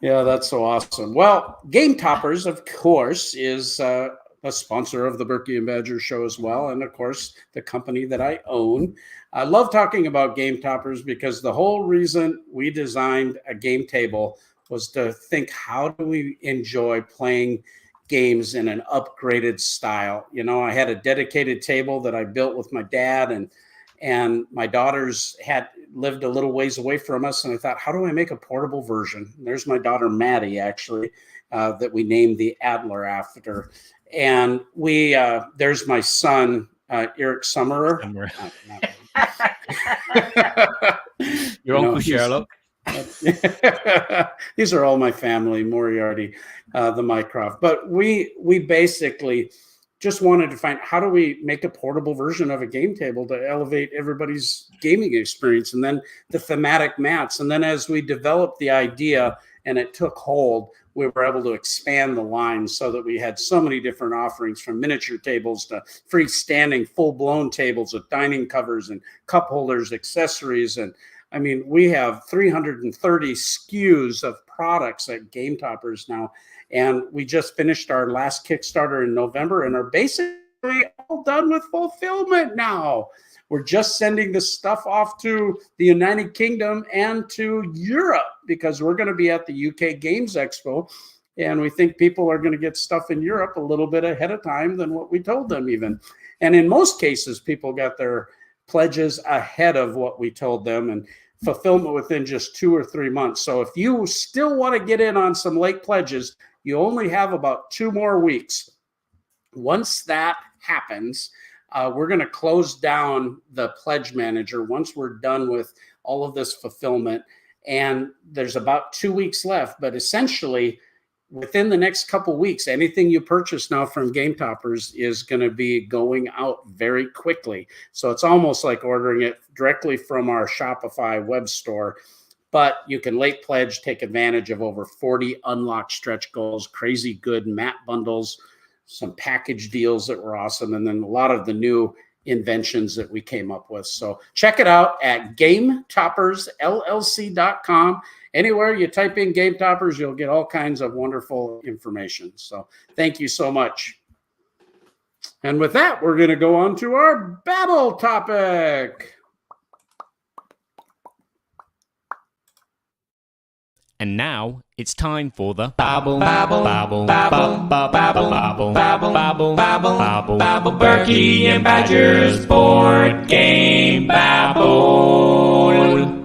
Yeah, that's so awesome. Well, Game Toppers, of course, is a sponsor of the Berkey and Badger show as well, and of course, the company that I own. I love talking about Game Toppers because the whole reason we designed a game table was to think, how do we enjoy playing games in an upgraded style? I had a dedicated table that I built with my dad, and my daughters had lived a little ways away from us. And I thought, how do I make a portable version? And there's my daughter, Maddie, actually, that we named the Adler after. And there's my son, Eric Summerer. Your Uncle Sherlock. These are all my family, Moriarty, the Mycroft. But we basically just wanted to find, how do we make a portable version of a game table to elevate everybody's gaming experience? And then the thematic mats. And then as we developed the idea and it took hold, we were able to expand the line so that we had so many different offerings, from miniature tables to freestanding full-blown tables with dining covers and cup holders, accessories. And I mean, we have 330 SKUs of products at Game Toppers now. And we just finished our last Kickstarter in November and are basically all done with fulfillment now. We're just sending the stuff off to the United Kingdom and to Europe because we're going to be at the UK Games Expo. And we think people are going to get stuff in Europe a little bit ahead of time than what we told them even. And in most cases, people got their pledges ahead of what we told them and fulfillment within just 2 or 3 months. So if you still want to get in on some late pledges, you only have about 2 more weeks. Once that happens, we're going to close down the pledge manager once we're done with all of this fulfillment. And there's about 2 weeks left, but essentially within the next couple weeks, anything you purchase now from Game Toppers is going to be going out very quickly. So it's almost like ordering it directly from our Shopify web store. But you can late pledge, take advantage of over 40 unlocked stretch goals, crazy good map bundles, some package deals that were awesome, and then a lot of the new inventions that we came up with. So check it out at GameToppersLLC.com. Anywhere you type in Game Toppers, you'll get all kinds of wonderful information. So thank you so much. And with that, we're going to go on to our Babble topic. And now it's time for the Babble, Babble, Babble, Babble, Babble, Babble, Babble, Babble, Babble, Babble, Babble, Berkey and Badger's Board Game Babble.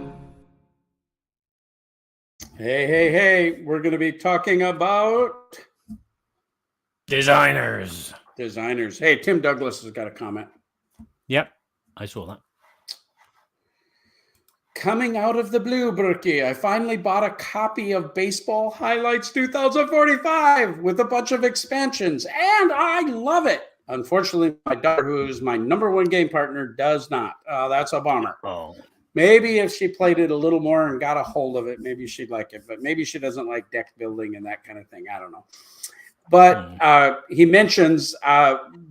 Hey, we're going to be talking about Designers. Hey, Tim Douglas has got a comment. Yep, I saw that. Coming out of the blue, Berkey, I finally bought a copy of Baseball Highlights 2045 with a bunch of expansions, and I love it. Unfortunately, my daughter, who's my #1 game partner, does not. That's a bummer. Oh. Maybe if she played it a little more and got a hold of it, maybe she'd like it. But maybe she doesn't like deck building and that kind of thing. I don't know. But he mentions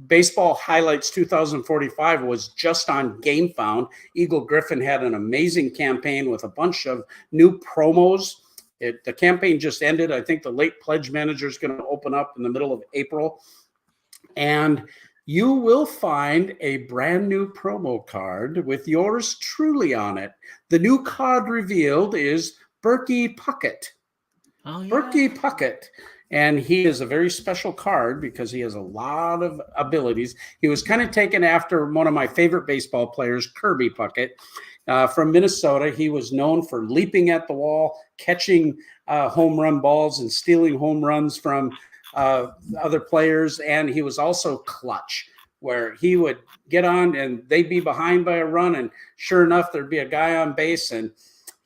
Baseball Highlights 2045 was just on GameFound. Eagle Griffin had an amazing campaign with a bunch of new promos. The campaign just ended. I think the late pledge manager is going to open up in the middle of April. And you will find a brand new promo card with yours truly on it. The new card revealed is Berkey Puckett. Oh, yeah. Berkey Puckett. And he is a very special card because he has a lot of abilities. He was kind of taken after one of my favorite baseball players, Kirby Puckett, from Minnesota. He was known for leaping at the wall, catching home run balls and stealing home runs from other players. And he was also clutch, where he would get on and they'd be behind by a run. And sure enough, there'd be a guy on base and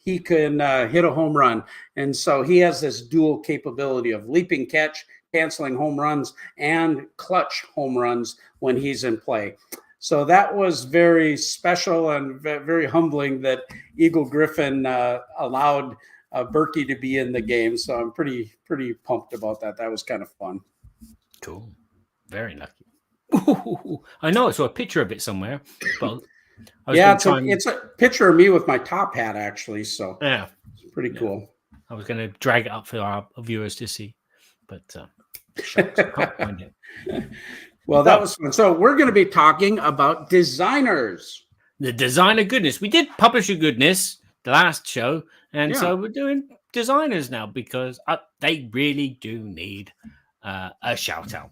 he can hit a home run. And so he has this dual capability of leaping catch, canceling home runs, and clutch home runs when he's in play. So that was very special and very humbling that Eagle Griffin allowed Berkey to be in the game. So I'm pretty pumped about that. That was kind of fun. Cool. Very lucky. Ooh, I know I saw a picture of it somewhere, but it's a picture of me with my top hat, actually. So yeah, it's pretty cool. I was going to drag it up for our viewers to see, but shucks, I can't find it. Well, that was fun. So we're going to be talking about designers. The designer goodness. We did publisher goodness the last show, and so we're doing designers now because they really do need a shout out.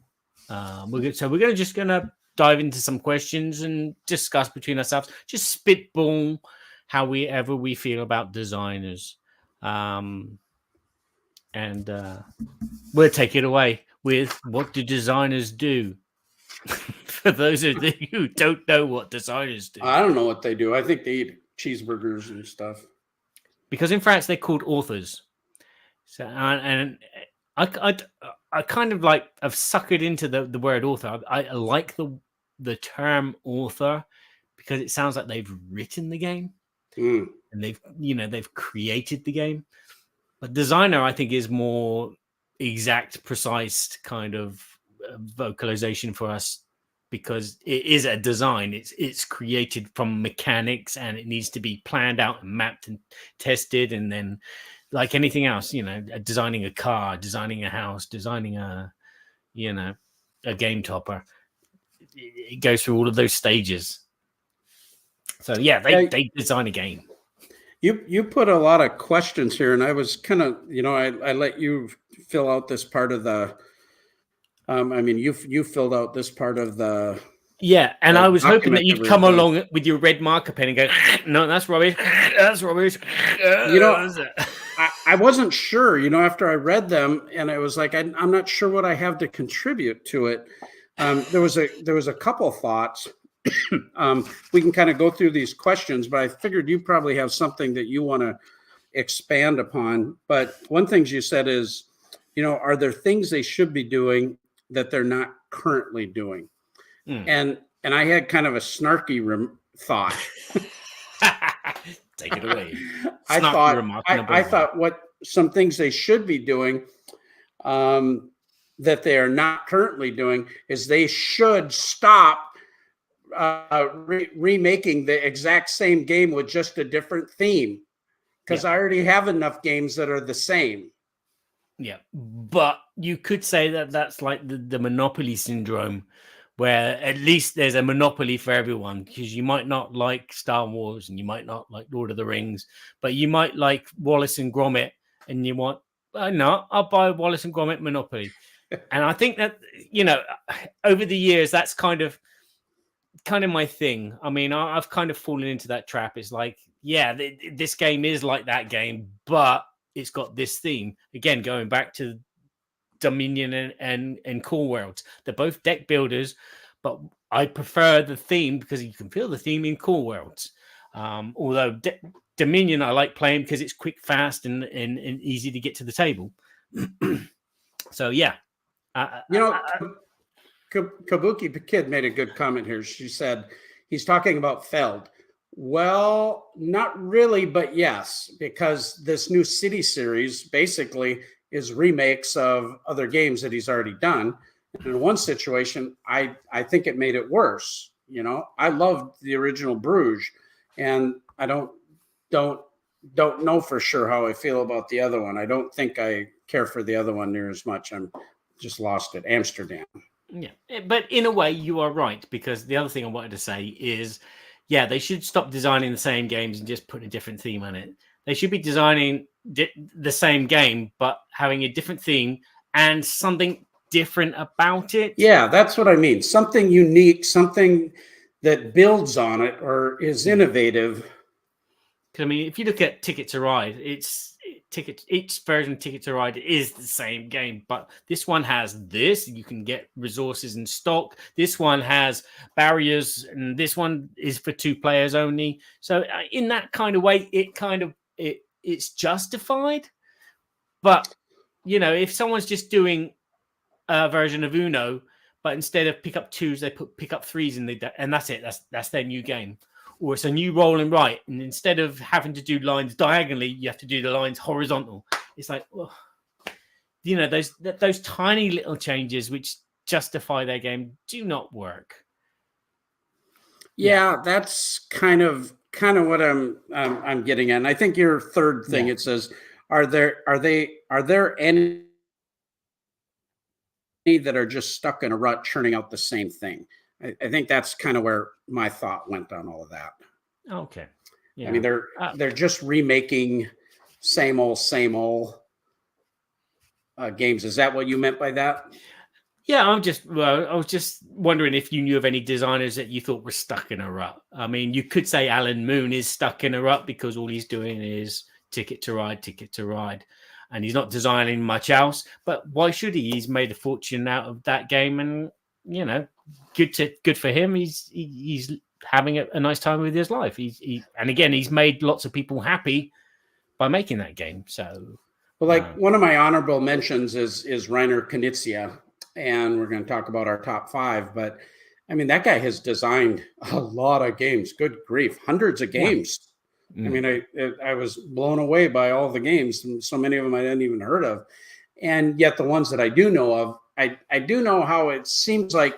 We're just going to dive into some questions and discuss between ourselves, just spitball however we feel about designers. And we'll take it away with what do designers do? For those of you who don't know what designers do. I don't know what they do. I think they eat cheeseburgers and stuff. Because in France, they're called authors. So, and I kind of like I've suckered into the word author. I like the term author because it sounds like they've written the game and they've created the game. But designer, I think, is more exact, precise kind of vocalization for us, because it is a design. It's created from mechanics, and it needs to be planned out and mapped and tested. And then, like anything else, designing a car, designing a house, designing a game topper, it goes through all of those stages. So yeah, they design a game. You put a lot of questions here, and I was kind of, I let you fill out this part of the. You filled out this part of the. Yeah, and I was hoping that you'd come along with your red marker pen and go, no, that's rubbish. That's rubbish. I wasn't sure, after I read them, and I was like, I'm not sure what I have to contribute to it. There was a couple thoughts. We can kind of go through these questions, but I figured you probably have something that you want to expand upon. But one thing you said is, are there things they should be doing that they're not currently doing? And I had kind of a snarky thought. Take it away. I thought what some things they should be doing that they are not currently doing is they should stop remaking the exact same game with just a different theme, because I already have enough games that are the same. Yeah, but you could say that that's like the Monopoly syndrome, where at least there's a monopoly for everyone, because you might not like Star Wars and you might not like Lord of the Rings, but you might like Wallace and Gromit, and you want, no, I'll buy Wallace and Gromit Monopoly. And I think that, over the years, that's kind of my thing. I mean, I've kind of fallen into that trap. It's like, yeah, this game is like that game, but it's got this theme. Again, going back to Dominion and Cool Worlds. They're both deck builders, but I prefer the theme because you can feel the theme in Cool Worlds. Although Dominion I like playing because it's quick, fast, and easy to get to the table. So, yeah. Kabuki Kid made a good comment here. She said he's talking about Feld. Well, not really, but yes, because this new City series basically is remakes of other games that he's already done. And in one situation, I think it made it worse. I loved the original Bruges, and I don't know for sure how I feel about the other one. I don't think I care for the other one near as much. I'm just lost at Amsterdam. Yeah, but in a way, you are right, because the other thing I wanted to say is, yeah, they should stop designing the same games and just put a different theme on it. They should be designing the same game, but having a different theme and something different about it. Yeah, that's what I mean. Something unique, something that builds on it or is innovative. I mean, if you look at Ticket to Ride, each version of Ticket to Ride is the same game, but this one has this. You can get resources in stock. This one has barriers, and this one is for 2 players only. So in that kind of way, it's justified. But, if someone's just doing a version of Uno, but instead of pick up 2s, they put pick up 3s and that's it. That's their new game. Or it's a new roll and write, and instead of having to do lines diagonally, you have to do the lines horizontal. It's like, those tiny little changes which justify their game do not work. Yeah, that's kind of what I'm getting at. And I think your third thing, it says, are there any that are just stuck in a rut churning out the same thing? I think that's kind of where my thought went on all of that. Okay. Yeah. I mean, they're just remaking same old games. Is that what you meant by that? Yeah, I was just wondering if you knew of any designers that you thought were stuck in a rut. I mean, you could say Alan Moon is stuck in a rut because all he's doing is Ticket to Ride, and he's not designing much else. But why should he? He's made a fortune out of that game, and good for him. He's having a nice time with his life. And again, he's made lots of people happy by making that game. So, well, one of my honorable mentions is Reiner Knizia, and we're going to talk about our top 5. But I mean, that guy has designed a lot of games. Good grief, hundreds of games. I mean, I was blown away by all the games, and so many of them I hadn't even heard of. And yet the ones that I do know of, I do know how it seems like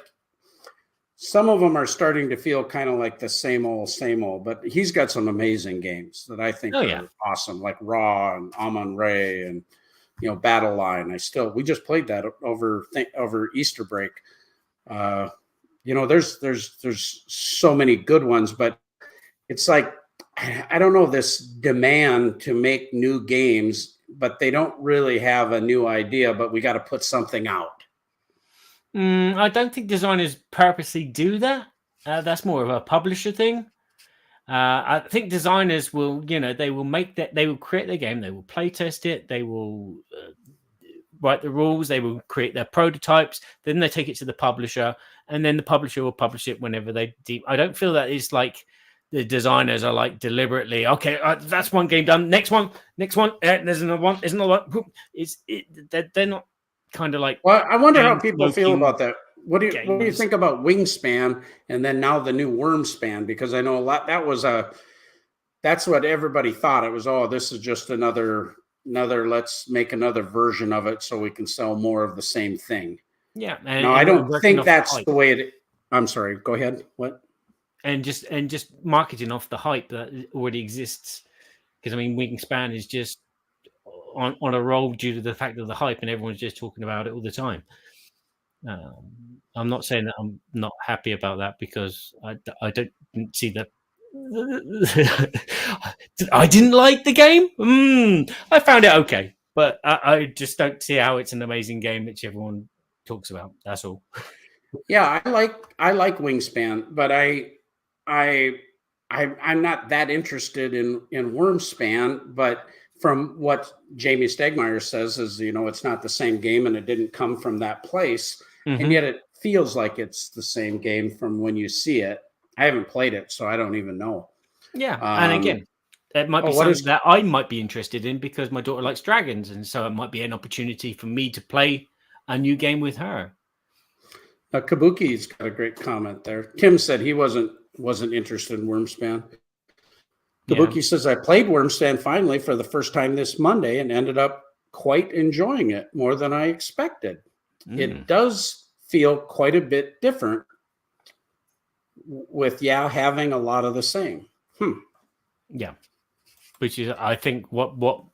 some of them are starting to feel kind of like the same old, but he's got some amazing games that I think are awesome, like Raw and Amon-Ra and, Battle Line. We just played that over Easter break. There's so many good ones, but it's like, I don't know, this demand to make new games, but they don't really have a new idea, but we got to put something out. I don't think designers purposely do that. That's more of a publisher thing. I think designers will, they will they will create their game, they will play test it, they will write the rules, they will create their prototypes, then they take it to the publisher, and then the publisher will publish it whenever they deem. I don't feel that it's like the designers are like deliberately, okay, that's one game done, next one, there's another one, they're not kind of like. Well, I wonder how people feel about that. What do you think about Wingspan and then now the new Wormspan? Because I know a lot that's what everybody thought. It was, this is just another let's make another version of it so we can sell more of the same thing. Yeah. No, I don't think that's the way I'm sorry, go ahead. What? And just marketing off the hype that already exists. Because I mean, Wingspan is just on a roll due to the fact of the hype, and everyone's just talking about it all the time. I'm not saying that I'm not happy about that, because I don't see that. I didn't like the game. I found it okay, but I just don't see how it's an amazing game which everyone talks about. That's all. Yeah, I like Wingspan, but I'm not that interested in Wormspan. But from what Jamie Stegmaier says is, it's not the same game and it didn't come from that place. Mm-hmm. And yet it feels like it's the same game from when you see it. I haven't played it, so I don't even know. Yeah. And again, it might be something that I might be interested in because my daughter likes dragons. And so it might be an opportunity for me to play a new game with her. Kabuki's got a great comment there. Tim said he wasn't interested in Wormspan. Kabuki says, I played Wormspan finally for the first time this Monday and ended up quite enjoying it more than I expected. It does feel quite a bit different with, having a lot of the same. Yeah. Which is, I think, what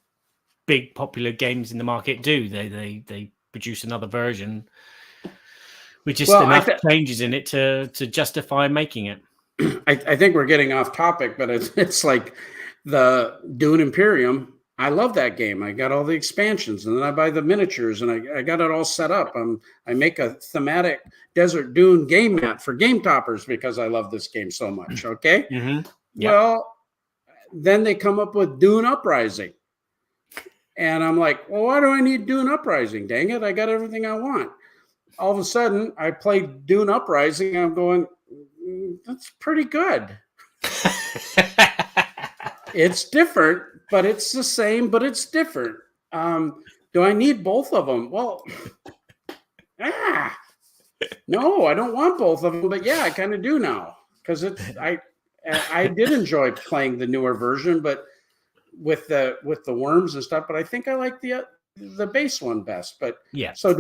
big popular games in the market do. They produce another version with just enough changes in it to justify making it. I think we're getting off topic, but it's like the Dune Imperium. I love that game. I got all the expansions, and then I buy the miniatures, and I got it all set up. I make a thematic Desert Dune game mat for Game Toppers because I love this game so much. Okay. Mm-hmm. Yep. Well, then they come up with Dune Uprising, and I'm like, well, why do I need Dune Uprising? Dang it! I got everything I want. All of a sudden, I played Dune Uprising, and I'm going, that's pretty good. It's different, but it's the same, but it's different. Do I need both of them? Well, no, I don't want both of them, but I kind of do now, because I did enjoy playing the newer version, but with the worms and stuff. But I think I like the base one best. But so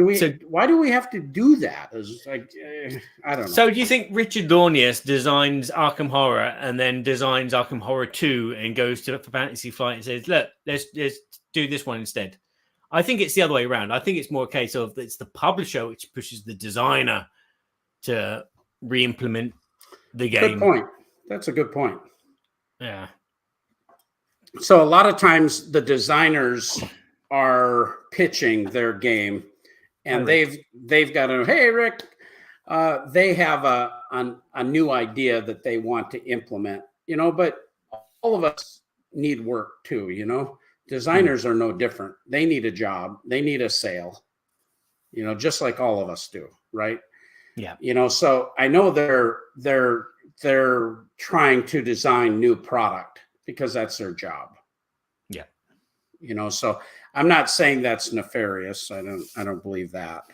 why do we have to do that? It's like, I don't know. So do you think Richard Launius designs Arkham Horror and then designs Arkham Horror 2 and goes to Fantasy Flight and says, look, let's do this one instead? I think it's the other way around. I think it's more a case of it's the publisher which pushes the designer to re-implement the game. Good point. That's a good point. Yeah. So a lot of times the designers are pitching their game, and they've got a, hey Rick, they have a new idea that they want to implement, but all of us need work too, designers are no different. They need a job, they need a sale, just like all of us do, right? Yeah. So I know they're trying to design new product because that's their job. Yeah. So I'm not saying that's nefarious. I don't believe that,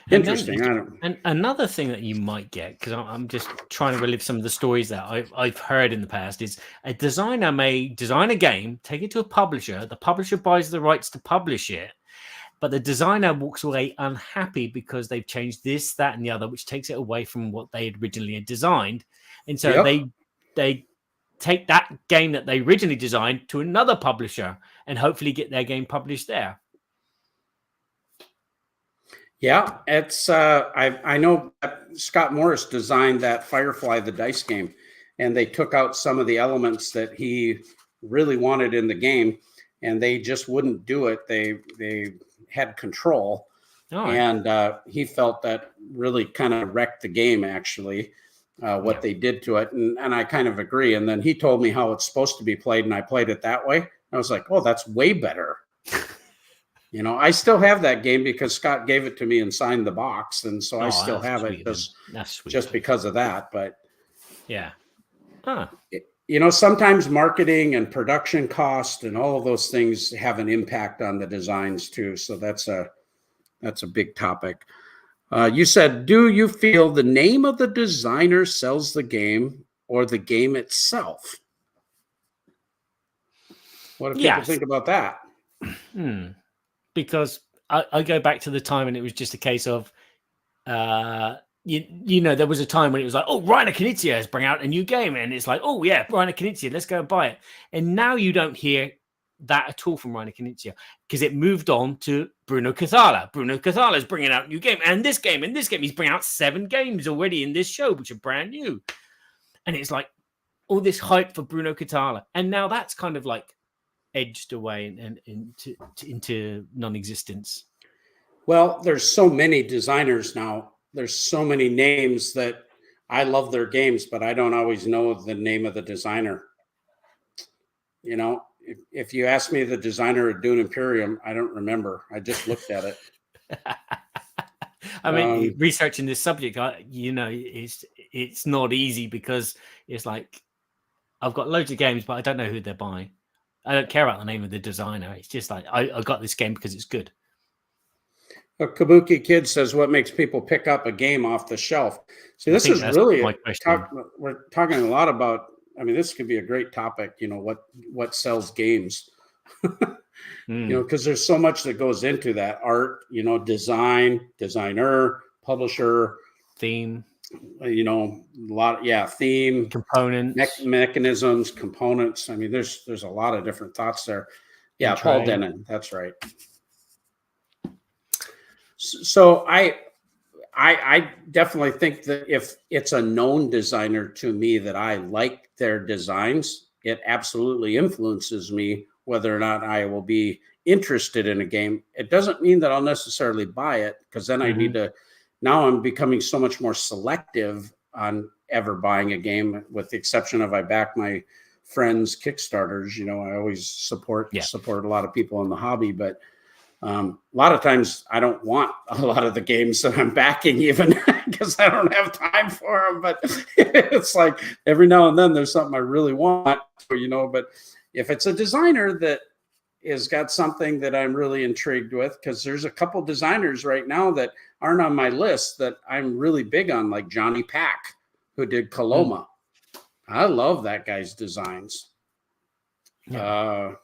Interesting. And another thing that you might get, because I'm just trying to relive some of the stories that I've heard in the past, is a designer may design a game, take it to a publisher. The publisher buys the rights to publish it, but the designer walks away unhappy because they've changed this, that, and the other, which takes it away from what they had originally designed. And so they take that game that they originally designed to another publisher and hopefully get their game published there. Yeah, it's I know Scott Morris designed that Firefly the dice game, and they took out some of the elements that he really wanted in the game, and they just wouldn't do it. They had control, and he felt that really kind of wrecked the game. Actually, what they did to it, and I kind of agree. And then he told me how it's supposed to be played, and I played it that way. I was like, oh, that's way better. You know, I still have that game because Scott gave it to me and signed the box, and so I still have it just because of that. But yeah, you know, sometimes marketing and production cost and all of those things have an impact on the designs too. So that's a big topic. You said, do you feel the name of the designer sells the game or the game itself? What do people think about that? Because I go back to the time and it was just a case of, you know, there was a time when it was like, oh, Reiner Knizia has bring out a new game. And it's like, oh, yeah, Reiner Knizia, let's go and buy it. And now you don't hear that at all from Reiner Knizia because it moved on to Bruno Cathala. Bruno Cathala is bringing out a new game. And this game, he's bringing out 7 games already in this show, which are brand new. And it's like all this hype for Bruno Cathala. And now that's kind of like edged away and into non-existence. Well, there's so many designers now. There's so many names that I love their games, but I don't always know the name of the designer. You know, if you ask me the designer of Dune Imperium, I don't remember. I just looked at it. I mean, researching this subject, you know, it's not easy because it's like I've got loads of games, but I don't know who they're buying. I don't care about the name of the designer. It's just like I got this game because it's good. Kabuki Kid says, what makes people pick up a game off the shelf? See, this is really we're talking a lot about. I mean, this could be a great topic. You know, what sells games? You know, because there's so much that goes into that: art, you know, design, designer, publisher, theme. You know, a lot. Theme, components, mechanisms, components. I mean, there's a lot of different thoughts there. Yeah, Paul Denon. That's right. So I definitely think that if it's a known designer to me that I like their designs, it absolutely influences me whether or not I will be interested in a game. It doesn't mean that I'll necessarily buy it because then I need to. Now I'm becoming so much more selective on ever buying a game, with the exception of I back my friends' Kickstarters. You know, I always support a lot of people in the hobby, but a lot of times I don't want a lot of the games that I'm backing even because I don't have time for them. But it's like every now and then there's something I really want, you know, but if it's a designer that has got something that I'm really intrigued with, because there's a couple designers right now that aren't on my list that I'm really big on, like Johnny Pack, who did Coloma. I love that guy's designs. Anyway.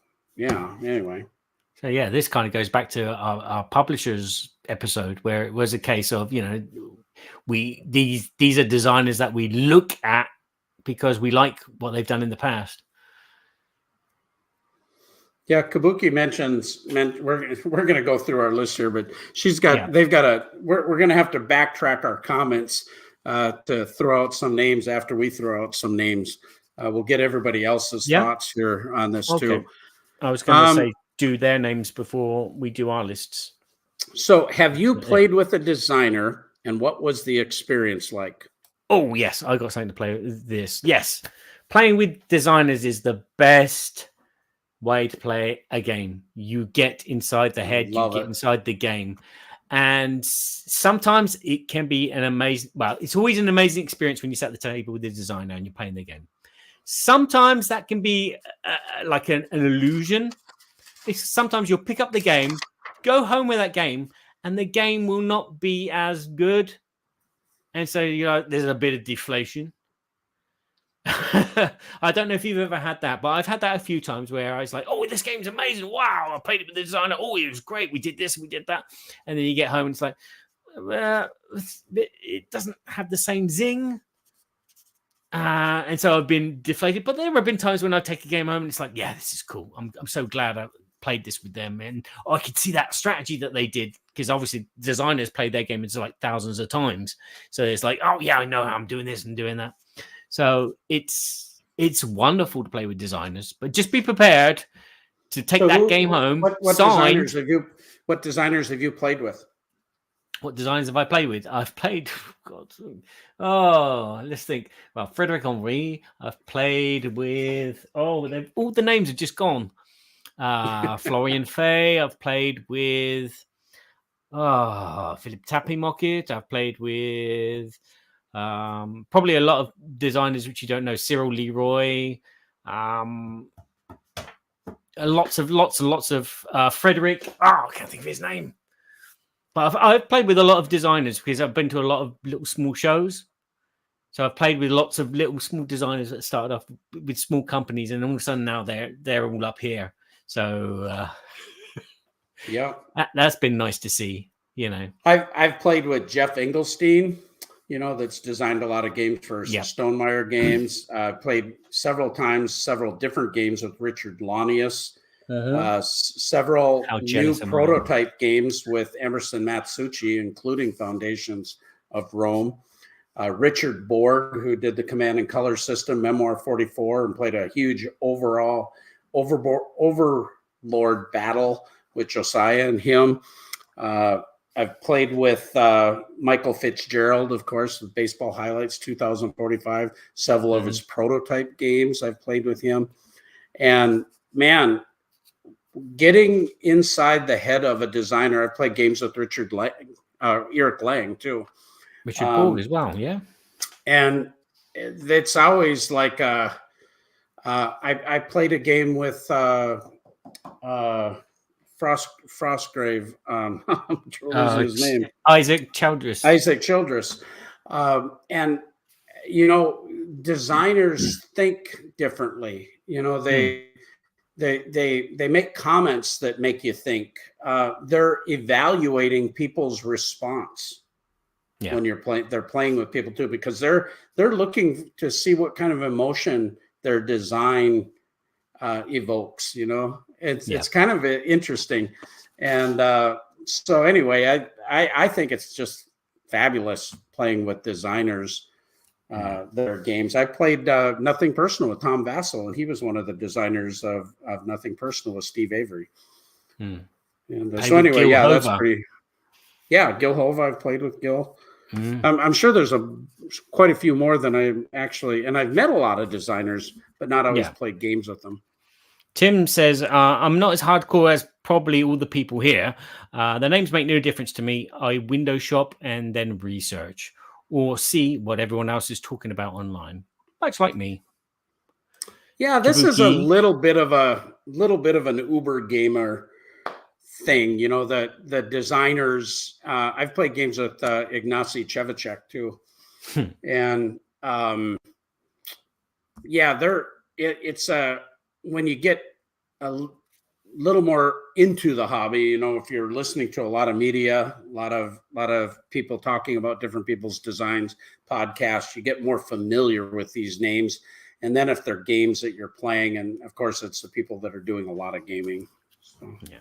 So yeah, this kind of goes back to our publishers episode where it was a case of, you know, these are designers that we look at because we like what they've done in the past. Yeah, Kabuki mentions we're going to go through our list here, but we're going to have to backtrack our comments to throw out some names after we throw out some names. We'll get everybody else's thoughts here on this too. I was going to say do their names before we do our lists. So, have you played with a designer, and what was the experience like? Oh yes, I got something to play with this. Yes, playing with designers is the best way to play a game. You get inside the head, inside the game. And sometimes it can be an amazing, it's always an amazing experience when you sit at the table with the designer and you're playing the game. Sometimes that can be like an illusion. Sometimes you'll pick up the game, go home with that game, and the game will not be as good. And so, there's a bit of deflation. I don't know if you've ever had that, but I've had that a few times where I was like, oh, this game's amazing. Wow, I played it with the designer. Oh, it was great. We did this, we did that. And then you get home and it's like, well, it doesn't have the same zing. And so I've been deflated. But there have been times when I take a game home and it's like, yeah, this is cool. I'm so glad I played this with them. And I could see that strategy that they did, because obviously designers play their game into like thousands of times. So it's like, oh, yeah, I know how I'm doing this and doing that. So it's wonderful to play with designers, but just be prepared to take that game home. What designers have you played with? What designers have I played with? I've played, let's think. Well, Frederic Henry. I've played with. All the names have just gone. Florian Fay. I've played with. Philip Tappy-Mockett. I've played with. Probably a lot of designers which you don't know. Cyril Leroy. Lots of Frederick. I can't think of his name. But I've played with a lot of designers because I've been to a lot of little small shows. So I've played with lots of little small designers that started off with small companies, and all of a sudden now they're all up here. So yeah, that's been nice to see. I've played with Jeff Engelstein. That's designed a lot of games for Stonemaier Games. Played several different games with Richard Launius. Several new prototype games with Emerson Matsuuchi, including Foundations of Rome. Richard Borg, who did the Command and Color system, Memoir 44, and played a huge overlord battle with Josiah and him. I've played with Michael Fitzgerald, of course, with Baseball Highlights 2045. Several of his prototype games I've played with him. And man, getting inside the head of a designer, I've played games with Eric Lang too. Richard Borg as well, yeah. And it's always like I played a game with Frostgrave. I'm losing his name. Isaac Childress. And designers think differently. They make comments that make you think. They're evaluating people's response when you're playing. They're playing with people too, because they're looking to see what kind of emotion their design evokes. It's kind of interesting. And so anyway, I think it's just fabulous playing with designers. Their games. I played Nothing Personal with Tom Vassell, and he was one of the designers of Nothing Personal with Steve Avery. And so anyway, Gil that's Hova. pretty. Yeah, Gil Hova. I've played with Gil. I'm sure there's quite a few more than I actually, and I've met a lot of designers, but not always played games with them. Tim says, I'm not as hardcore as probably all the people here. The names make no difference to me. I window shop and then research, or see what everyone else is talking about online. Much like me. Yeah, this is a little bit of an Uber gamer thing. The designers. I've played games with Ignacy Cevicek too, and it's when you get a little more into the hobby, if you're listening to a lot of media, a lot of people talking about different people's designs, podcasts, you get more familiar with these names. And then if they're games that you're playing, and of course it's the people that are doing a lot of gaming. So. Yeah.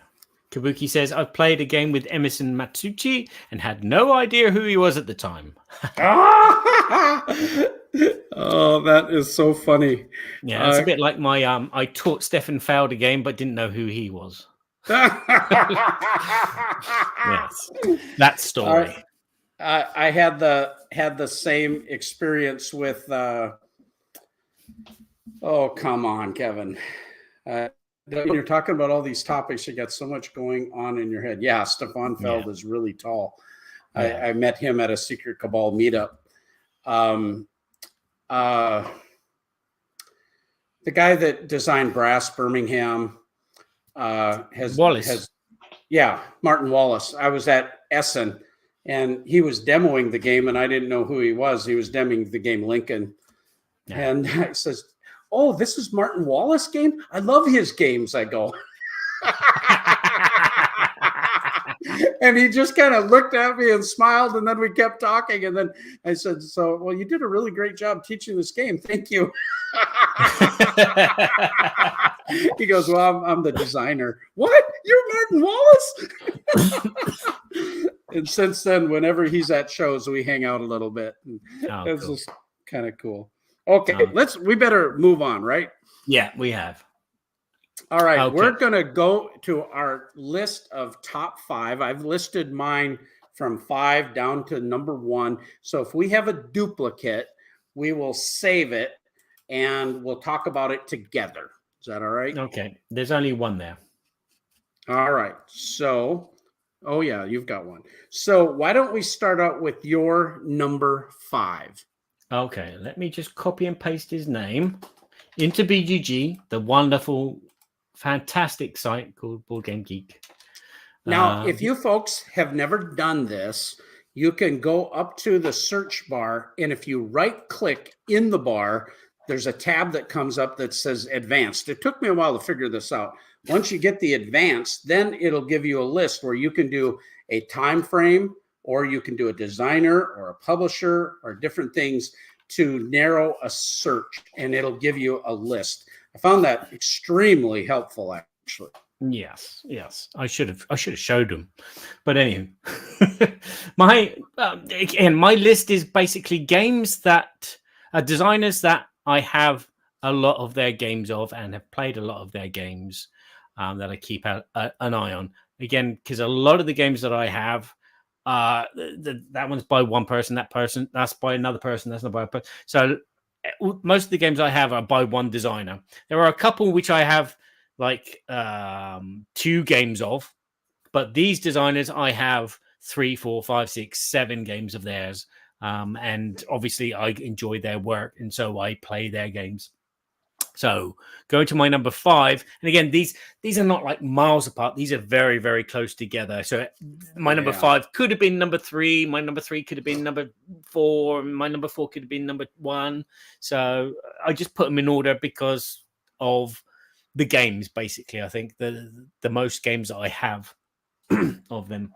Kabuki says, I've played a game with Emerson Matsuuchi and had no idea who he was at the time. Oh, that is so funny. Yeah, it's a bit like my I taught Stefan Feld a game but didn't know who he was. Yes, that story. I had the same experience with oh, come on, Kevin. When you're talking about all these topics, you got so much going on in your head. Yeah, Stefan Feld is really tall. Yeah. I met him at a Secret Cabal meetup. The guy that designed Brass Birmingham Martin Wallace. I was at Essen, and he was demoing the game, and I didn't know who he was. He was demoing the game Lincoln. Yeah. And I says, "Oh, this is Martin Wallace game? I love his games." I go. And he just kind of looked at me and smiled, and then we kept talking. And then I said, "So, well, you did a really great job teaching this game. Thank you." He goes, "Well, I'm the designer." "What? You're Martin Wallace?" And since then, whenever he's at shows, we hang out a little bit. It's just kind of cool. Okay, we better move on, right? Yeah, we have. All right, we're going to go to our list of top 5. I've listed mine from 5 down to number 1. So if we have a duplicate, we will save it and we'll talk about it together. Is that all right? Okay, there's only one there. All right, so, oh yeah, you've got one. So why don't we start out with your number 5? Okay, let me just copy and paste his name into BGG, the wonderful, fantastic site called Board Game Geek. Now, if you folks have never done this, you can go up to the search bar, and if you right-click in the bar, there's a tab that comes up that says Advanced. It took me a while to figure this out. Once you get the Advanced, then it'll give you a list where you can do a time frame, or you can do a designer or a publisher or different things to narrow a search, and it'll give you a list. I found that extremely helpful, actually. Yes. I should have showed them, but anyway, my list is basically games that designers that I have a lot of their games of and have played a lot of their games that I keep an eye on. Again, because a lot of the games that I have, that one's by one person, that's by another person, that's not by a person. So most of the games I have are by one designer. There are a couple which I have like 2 games of, but these designers I have 3, 4, 5, 6, 7 games of theirs, and obviously I enjoy their work, and so I play their games. So going to my number 5, and again, these are not like miles apart. These are very, very close together. So my number 5 could have been number 3. My number 3 could have been number 4. My number 4 could have been number 1. So I just put them in order because of the games. Basically, I think the most games that I have of them.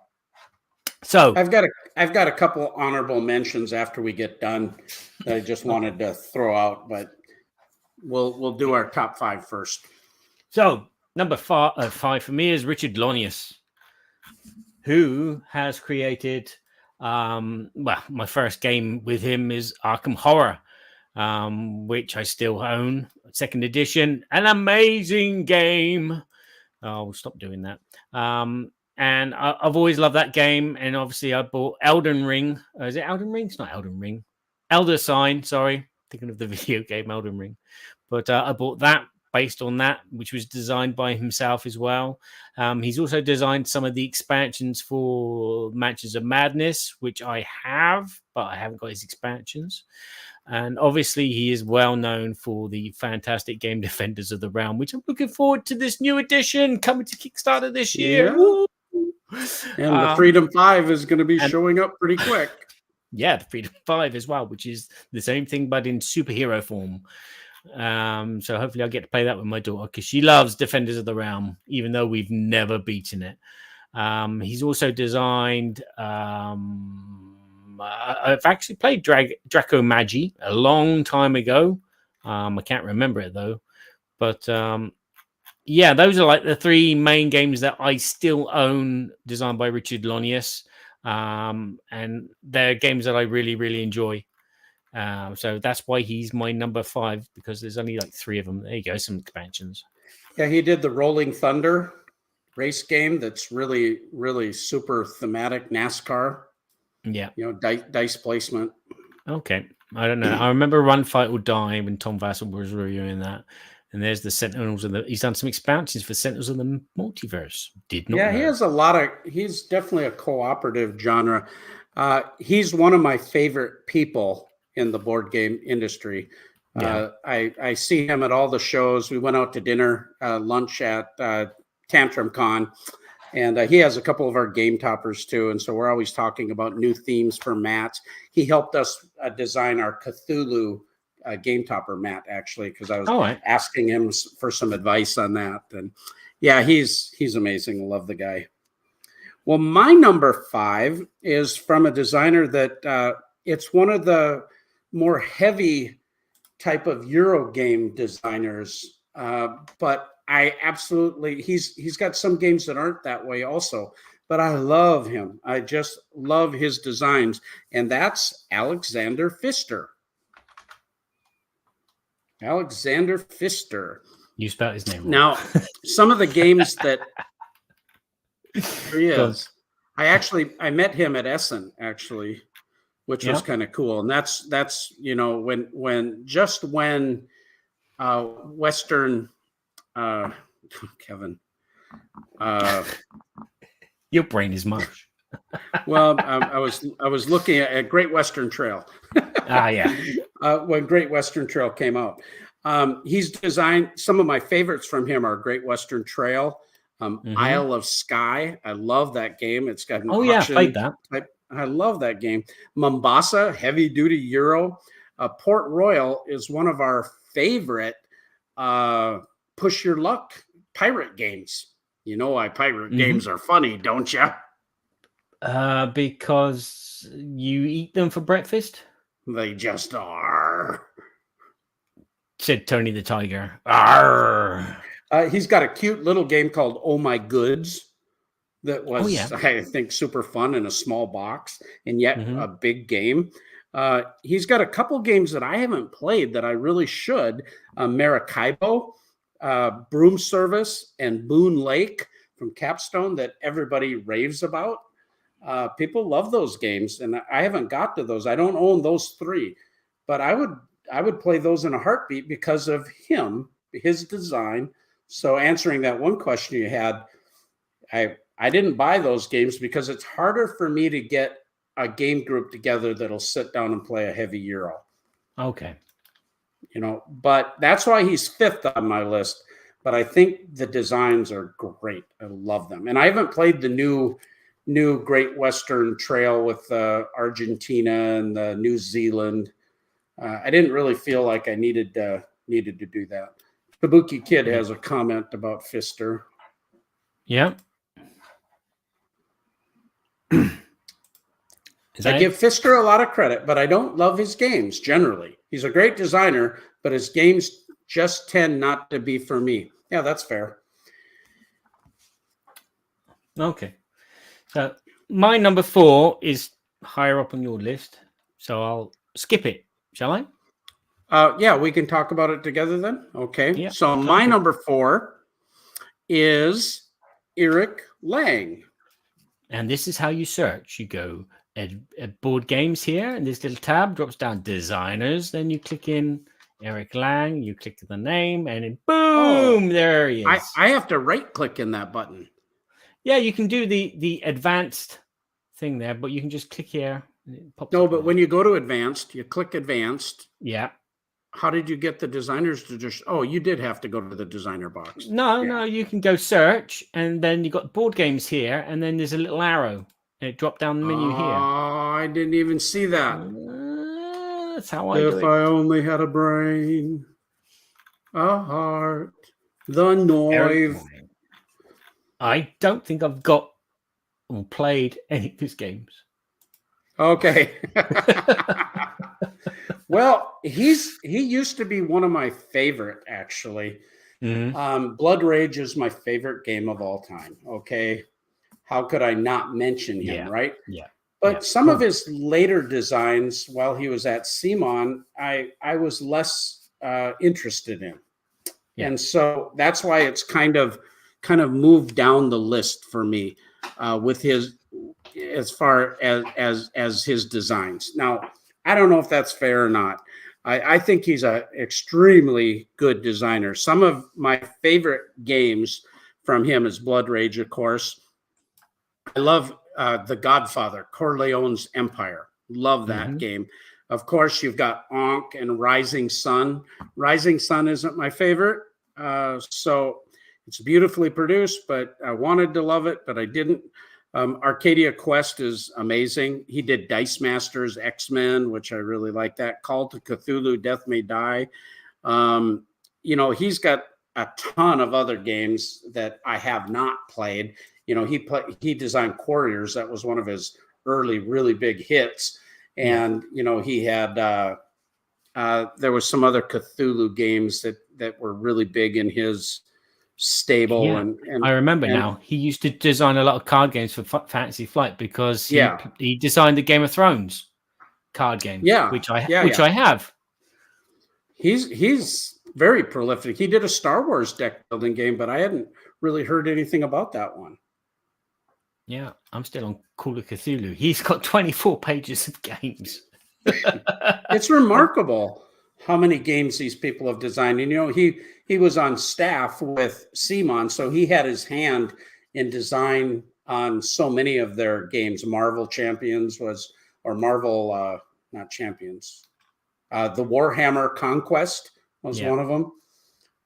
So I've got a couple honorable mentions after we get done that I just wanted to throw out, but we'll do our top 5 first. So number 5 for me is Richard Lonius, who has created my first game with him is Arkham Horror, which I still own, 2nd edition, an amazing game. I'll stop doing that. And I've always loved that game, and obviously I bought Elden Ring. Is it Elden Ring? It's not Elden Ring. Elder Sign, sorry. Thinking of the video game Elden Ring. But I bought that based on that, which was designed by himself as well. He's also designed some of the expansions for Mansions of Madness, which I have, but I haven't got his expansions. And obviously he is well known for the fantastic game Defenders of the Realm, which I'm looking forward to this new edition coming to Kickstarter this year. Yeah. And the Freedom 5 is going to be showing up pretty quick. Yeah, the Freedom 5 as well, which is the same thing but in superhero form. So hopefully I'll get to play that with my daughter because she loves Defenders of the Realm, even though we've never beaten it. He's also designed I've actually played Draco Magi a long time ago. I can't remember it though. But yeah, those are like the 3 main games that I still own, designed by Richard Lonius. And they're games that I really, really enjoy. So that's why he's my number 5, because there's only like 3 of them. There you go, some expansions. Yeah, he did the Rolling Thunder race game that's really, really super thematic NASCAR. Yeah. Dice placement. Okay. I don't know. I remember Run, Fight, or Die when Tom Vassell was reviewing that. And there's the Sentinels he's done some expansions for Sentinels of the Multiverse. Did not know. He has he's definitely a cooperative genre. He's one of my favorite people in the board game industry. Yeah. I see him at all the shows. We went out to dinner, lunch at Tantrum Con. And he has a couple of our game toppers too. And so we're always talking about new themes for mats. He helped us design our Cthulhu game topper mat, actually, because I was asking him for some advice on that. And yeah, he's amazing. I love the guy. Well, my number 5 is from a designer that it's one of the more heavy type of Euro game designers, but I absolutely, he's got some games that aren't that way also, but I love him. I just love his designs, and that's Alexander Pfister. Alexander Pfister. You spelled his name wrong. Now, some of the games that he is, I met him at Essen, actually, which was kind of cool. And that's you know, when Western Kevin, your brain is mush. Well, I was looking at Great Western Trail. When Great Western Trail came out, he's designed some of my favorites from him are Great Western Trail, Isle of Skye. I love that game. It's got an auction played that. type. I love that game. Mombasa, heavy duty Euro. Port Royal is one of our favorite push your luck pirate games. You know why pirate games are funny, don't you? Because you eat them for breakfast? They just are. Said Tony the Tiger. Arr. He's got a cute little game called Oh My Goods that was, I think, super fun in a small box and yet a big game. He's got a couple games that I haven't played that I really should. Maracaibo, Broom Service, and Boone Lake from Capstone that everybody raves about. People love those games, and I haven't got to those. I don't own those 3, but I would play those in a heartbeat because of him, his design. So answering that one question you had, I didn't buy those games because it's harder for me to get a game group together that'll sit down and play a heavy Euro. Okay. You know, but that's why he's 5th on my list. But I think the designs are great. I love them. And I haven't played the new Great Western Trail with Argentina and New Zealand. I didn't really feel like I needed to do that. Kabuki Kid has a comment about Pfister. Yeah. I give Pfister a lot of credit, but I don't love his games generally. He's a great designer, but his games just tend not to be for me. Yeah, that's fair. Okay. So my number 4 is higher up on your list, so I'll skip it. Shall I? Yeah, we can talk about it together then. Okay. Yeah, so my number 4 is Eric Lang. And this is how you search. You go at board games here, and this little tab drops down designers. Then you click in Eric Lang. You click the name, and then boom, there he is. I have to right click in that button. Yeah, you can do the advanced thing there, but you can just click here. No, but when you go to advanced, you click advanced. Yeah. How did you get the designers to just? Oh, you did have to go to the designer box. No, you can go search, and then you got board games here, and then there's a little arrow, and it dropped down the menu here. Oh, I didn't even see that. That's how I do it. If I only had a brain, a heart, the noise. I don't think I've got or played any of his games. Okay. Well, he used to be one of my favorite, actually. Blood Rage is my favorite game of all time. Okay. How could I not mention him, right? Yeah. But some of his later designs while he was at CMON, I was less interested in. Yeah. And so that's why it's kind of moved down the list for me with his, as far as his designs. Now, I don't know if that's fair or not. I think he's an extremely good designer. Some of my favorite games from him is Blood Rage, of course. I love The Godfather, Corleone's Empire. Love that game. Of course, you've got Ankh and Rising Sun. Rising Sun isn't my favorite. So It's beautifully produced, but I wanted to love it, but I didn't. Arcadia Quest is amazing. He did Dice Masters, X-Men, which I really like that. Call to Cthulhu, Death May Die. He's got a ton of other games that I have not played. He designed Quarriors. That was one of his early, really big hits. And, he had, there was some other Cthulhu games that were really big in his stable. Yeah, and I remember now. He used to design a lot of card games for Fantasy Flight because he designed the Game of Thrones card game. Yeah, which I have. He's very prolific. He did a Star Wars deck building game, but I hadn't really heard anything about that one. Yeah, I'm still on Call of Cthulhu. He's got 24 pages of games. It's remarkable how many games these people have designed. And, he was on staff with CMON, so he had his hand in design on so many of their games. Marvel Champions not Champions. The Warhammer Conquest was one of them.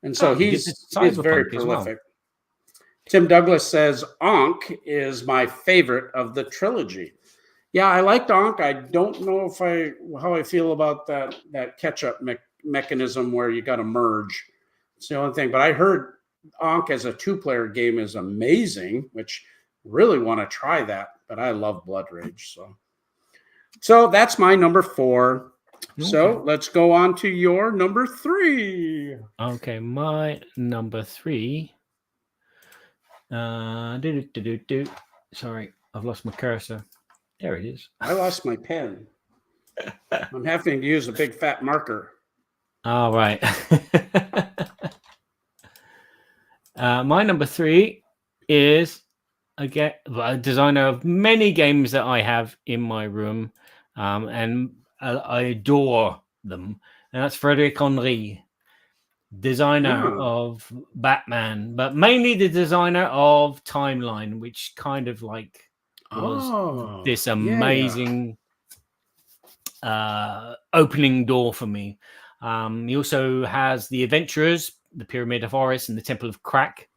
And so he's very prolific. Tim Douglas says, Ankh is my favorite of the trilogy. Yeah, I liked Ankh. I don't know how I feel about that catch-up mechanism where you got to merge. It's the only thing. But I heard Ankh as a 2-player game is amazing, which really want to try that. But I love Blood Rage. So that's my number 4. Okay. So let's go on to your number 3. Okay, my number 3. Sorry, I've lost my cursor. There it is. I lost my pen. I'm having to use a big fat marker. All right. My number 3 is a designer of many games that I have in my room, and I adore them. And that's Frédéric Henry, designer of Batman, but mainly the designer of Timeline, which kind of like was this amazing opening door for me. He also has the Adventurers, the Pyramid of Horus, and the Temple of Crack,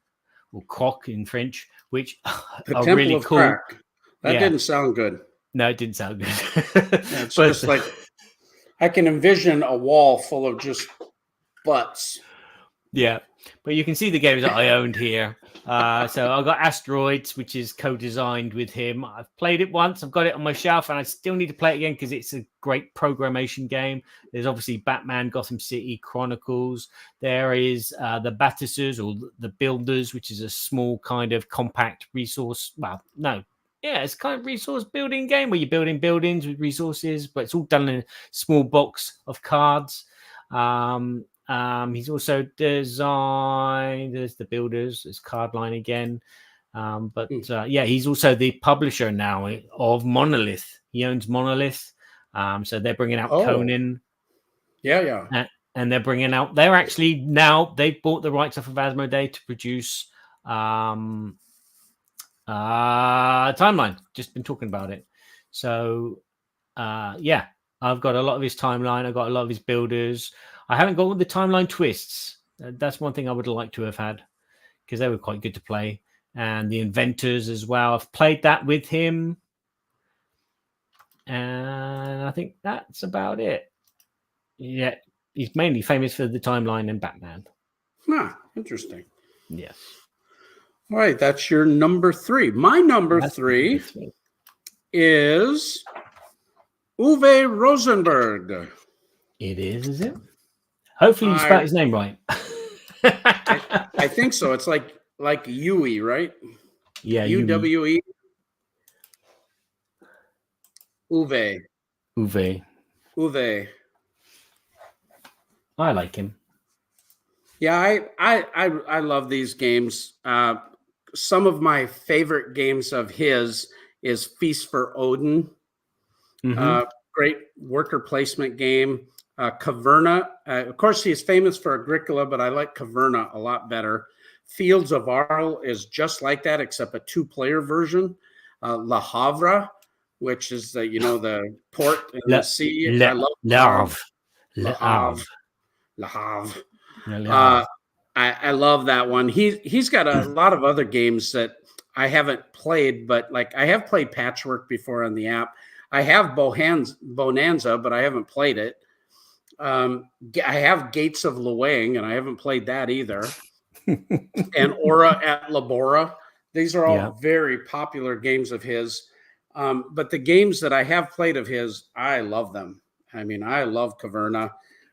or Croc in French, which are really cool. Crack. That didn't sound good. No, it didn't sound good. It's just like I can envision a wall full of just butts. Yeah, but you can see the games that I owned here. So I've got Asteroids, which is co-designed with him. I've played it once. I've got it on my shelf, and I still need to play it again because it's a great programmation game. There's obviously Batman, Gotham City Chronicles. There is the Battisers, or the Builders, which is a small kind of compact resource. Well, no. Yeah, it's kind of resource building game where you're building buildings with resources, but it's all done in a small box of cards. He's also designed, there's the Builders, there's Cardline again. He's also the publisher now of Monolith. He owns Monolith. So they're bringing out Conan. Yeah. And they're bringing out, they've bought the rights off of Asmodee to produce Timeline. Just been talking about it. So, I've got a lot of his Timeline. I've got a lot of his Builders. I haven't got all the Timeline twists. That's one thing I would like to have had because they were quite good to play. And the Inventors as well. I've played that with him. And I think that's about it. Yeah, he's mainly famous for the Timeline and Batman. Interesting. Yes. All right, that's your number 3. My number 3 is Uwe Rosenberg. It is it? Hopefully you spelled his name right. I think so. It's like Uwe, right? Yeah, Uwe. Uwe. I like him. Yeah, I love these games. Some of my favorite games of his is Feast for Odin. Great worker placement game. Caverna. Of course, he's famous for Agricola, but I like Caverna a lot better. Fields of Arles is just like that, except a 2-player version. Le Havre, which is the port in the sea. I love Le Havre. I love that one. He's got a lot of other games that I haven't played, but like I have played Patchwork before on the app. I have Bonanza, but I haven't played it. I have Gates of Luang, and I haven't played that either. And Aura at Labora. These are all very popular games of his. But the games that I have played of his, I love them. I mean, I love Caverna.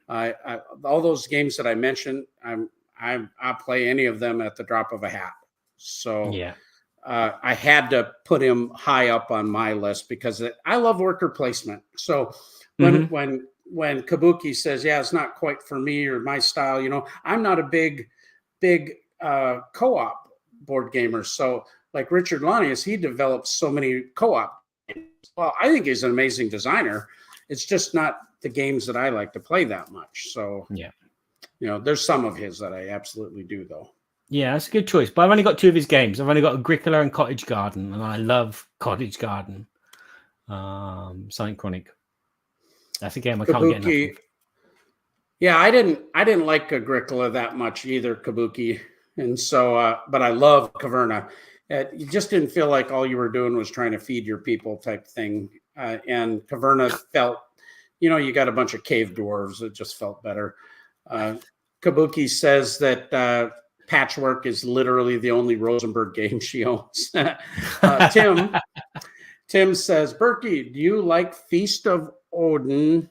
All those games that I mentioned, I play any of them at the drop of a hat. So I had to put him high up on my list because I love worker placement. So when Kabuki says, yeah, it's not quite for me or my style, you know, I'm not a big co-op board gamer. So like Richard Lanius, he develops so many co-op games. Well, I think he's an amazing designer. It's just not the games that I like to play that much. So you know, there's some of his that I absolutely do though. Yeah, that's a good choice. But I've only got 2 of his games. I've only got Agricola and Cottage Garden, and I love Cottage Garden. Silent Chronic. That's a game I can't get enough of. Yeah, I didn't like Agricola that much either, Kabuki. And so but I love Caverna. You just didn't feel like all you were doing was trying to feed your people type thing. And Caverna felt, you know, you got a bunch of cave dwarves. It just felt better. Kabuki says that Patchwork is literally the only Rosenberg game she owns. Tim says, Berkey, do you like Feast of Odin?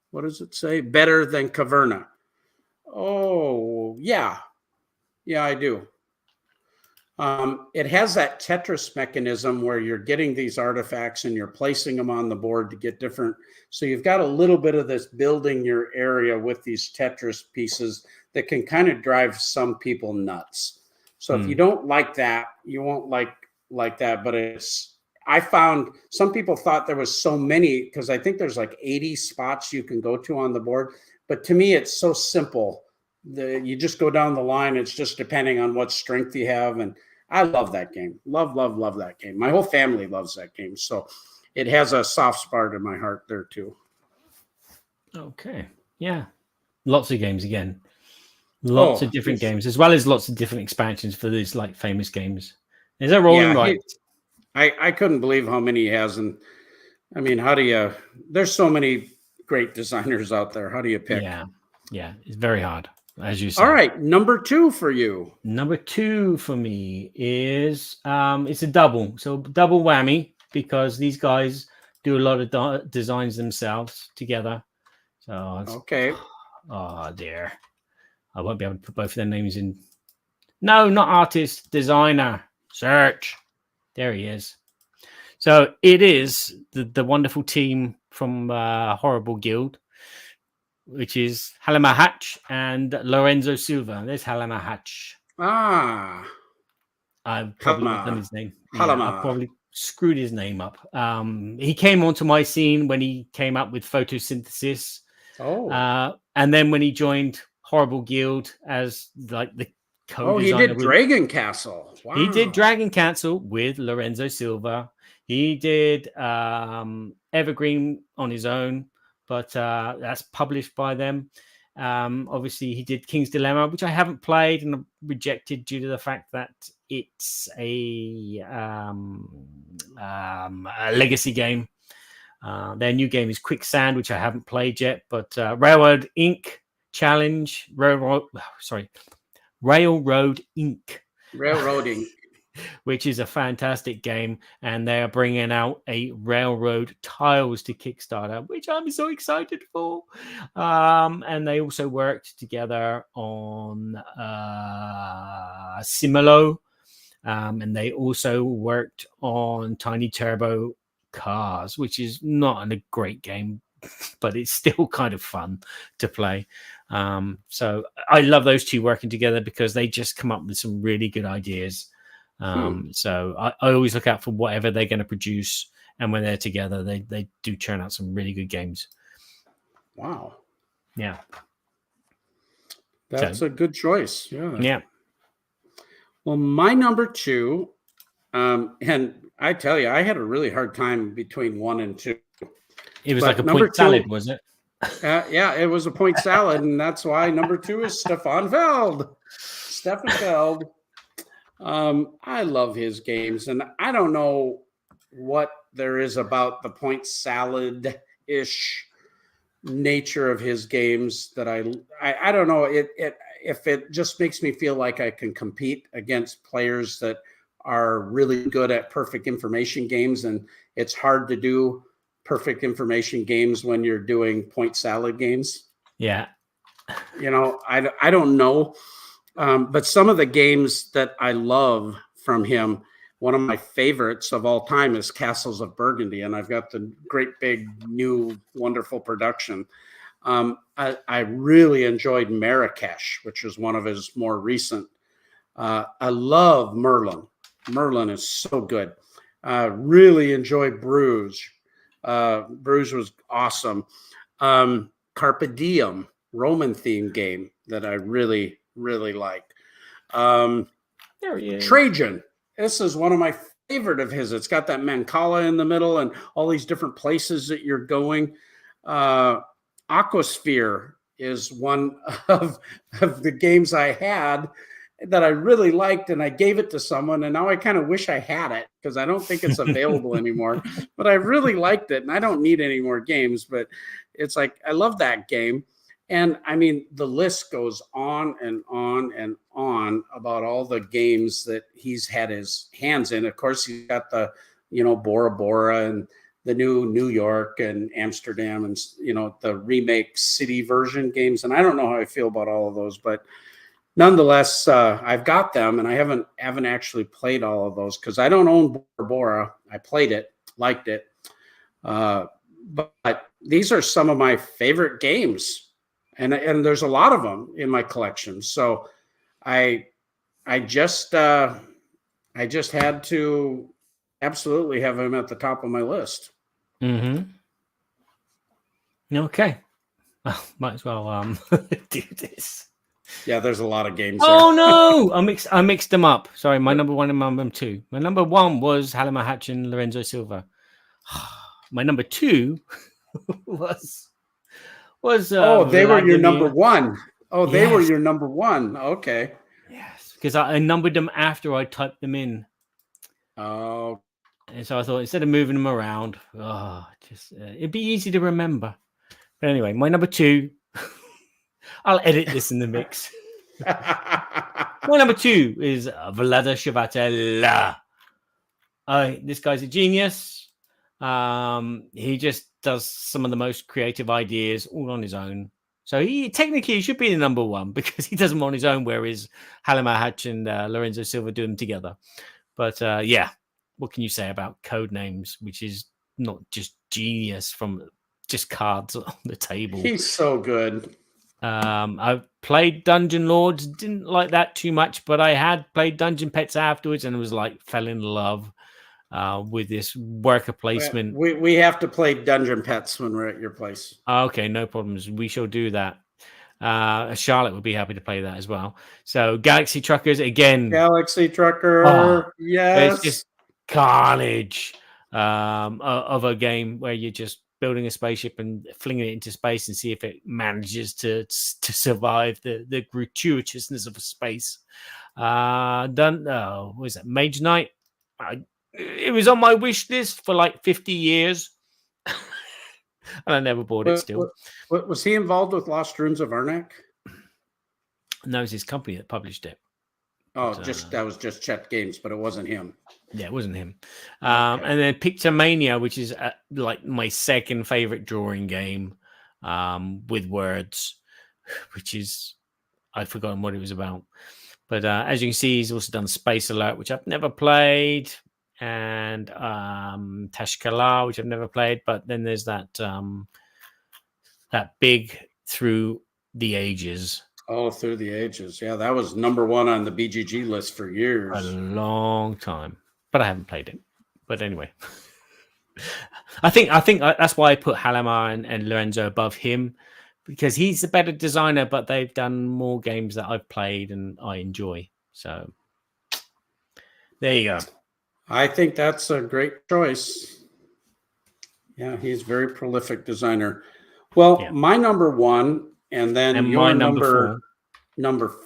What does it say? Better than Caverna? Oh, yeah. Yeah, I do. It has that Tetris mechanism where you're getting these artifacts and you're placing them on the board to get different. So you've got a little bit of this building your area with these Tetris pieces that can kind of drive some people nuts. So if you don't like that, you won't like that. But I found some people thought there was so many, because I think there's like 80 spots you can go to on the board. But to me, it's so simple. You just go down the line. It's just depending on what strength you have. And I love that game. Love that game. My whole family loves that game. So it has a soft spot in my heart there too. Okay. Yeah. Lots of games again. Lots of different games, as well as lots of different expansions for these like famous games. Is that rolling right? I couldn't believe how many he has. And I mean, there's so many great designers out there. How do you pick? Yeah. It's very hard, as you said. All right. Number 2 for you. Number 2 for me is, it's a double. So double whammy, because these guys do a lot of designs themselves together. So okay. Oh dear. I won't be able to put both of their names in. No, not artist, designer. Search. There he is. So it is the wonderful team from Horrible Guild, which is Halima Hatch and Lorenzo Silva. There's Halima Hatch. I've probably done his name. I probably screwed his name up. He came onto my scene when he came up with photosynthesis. And then when he joined Horrible Guild as like the co-designer. He did Dragon Castle. Wow. He did Dragon Castle with Lorenzo Silva. He did Evergreen on his own, but that's published by them. Obviously, he did King's Dilemma, which I haven't played and rejected due to the fact that it's a legacy game. Their new game is Quicksand, which I haven't played yet, but Railroad Inc. Challenge, Railroad Inc. Which is a fantastic game, and they are bringing out a railroad tiles to Kickstarter, which I'm so excited for. And they also worked together on Similo, and they also worked on Tiny Turbo Cars, which is not a great game, but it's still kind of fun to play. So I love those two working together because they just come up with some really good ideas. So I always look out for whatever they're going to produce, and when they're together, they do churn out some really good games. Wow. Yeah. That's a good choice. Yeah. Well, my number 2, and I tell you, I had a really hard time between 1 and 2. It was like a point salad, was it? Yeah, it was a point salad, and that's why number 2 is Stefan Feld. Stefan Feld. I love his games, and I don't know what there is about the point salad-ish nature of his games that I don't know if it just makes me feel like I can compete against players that are really good at perfect information games, and it's hard to do perfect information games when you're doing point salad games. Yeah. I don't know. But some of the games that I love from him, one of my favorites of all time is Castles of Burgundy, and I've got the great big new wonderful production. I really enjoyed Marrakesh, which was one of his more recent. I love Merlin. Merlin is so good. Really enjoy Bruges. Bruges was awesome. Carpe Diem, Roman theme game that I really, really like. There he is. Trajan. This is one of my favorite of his. It's got that Mancala in the middle and all these different places that you're going. Aquasphere is one of the games I had that I really liked, and I gave it to someone, and now I kind of wish I had it because I don't think it's available anymore. But I really liked it, and I don't need any more games. But it's like I love that game. And I mean, the list goes on and on and on about all the games that he's had his hands in. Of course, he's got the, Bora Bora and the new New York and Amsterdam and, the remake city version games. And I don't know how I feel about all of those, but nonetheless, I've got them, and I haven't actually played all of those because I don't own Bora Bora. I played it, liked it. But these are some of my favorite games. And there's a lot of them in my collection. So I just had to absolutely have him at the top of my list. Mm-hmm. Okay. Well, might as well do this. Yeah, there's a lot of games. Oh no! I mixed them up. Sorry, my number one and my number two. My number one was Halima Hatchin, Lorenzo Silva. My number two was they were your number Vladimir. one. Oh, they were Yes. your number one. Okay. Yes, because I numbered them after I typed them in. Oh. And so I thought instead of moving them around, it'd be easy to remember. But anyway, my number two, I'll edit this in the mix. My number two is Vlada Shvatella. This guy's a genius. He just does some of the most creative ideas all on his own. So he technically should be the number one because he does them on his own, whereas Halima Hatch and Lorenzo Silva do them together. But what can you say about code names, which is not just genius from just cards on the table? He's so good. I've played Dungeon Lords, didn't like that too much, but I had played Dungeon Pets afterwards and was like fell in love with this worker placement. We have to play Dungeon Pets when we're at your place. Okay, no problems. We shall do that. Charlotte would be happy to play that as well. So Galaxy Truckers again. Galaxy Trucker. Yes. It's just carnage of a game where you're just building a spaceship and flinging it into space and see if it manages to survive the gratuitousness of space. What was that? Mage Knight. It was on my wish list for like 50 years. And I never bought it still. Was he involved with Lost Runes of Arnak? No, it was his company that published it. Oh, that was just Chet Games, but it wasn't him. Yeah, it wasn't him. Okay. And then Pictomania, which is like my second favorite drawing game with words, which is, I've forgotten what it was about. But as you can see, he's also done Space Alert, which I've never played, and Tashkala, which I've never played. But then there's that big Through the Ages. Oh, Through the Ages. Yeah, that was number one on the BGG list for years. A long time. But I haven't played it. But anyway. I think that's why I put Halima and Lorenzo above him, because he's the better designer, but they've done more games that I've played and I enjoy. So there you go. I think that's a great choice. Yeah, he's a very prolific designer. Well, my number one, and then your number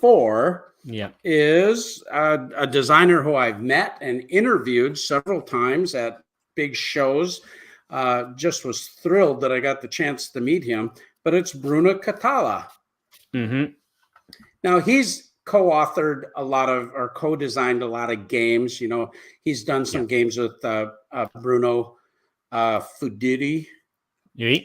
four Yeah. is a designer who I've met and interviewed several times at big shows. Just was thrilled that I got the chance to meet him. But it's Bruno Catala. Mm-hmm. Now he's co-authored a lot of or co-designed a lot of games. You know, he's done some games with Bruno Fudidi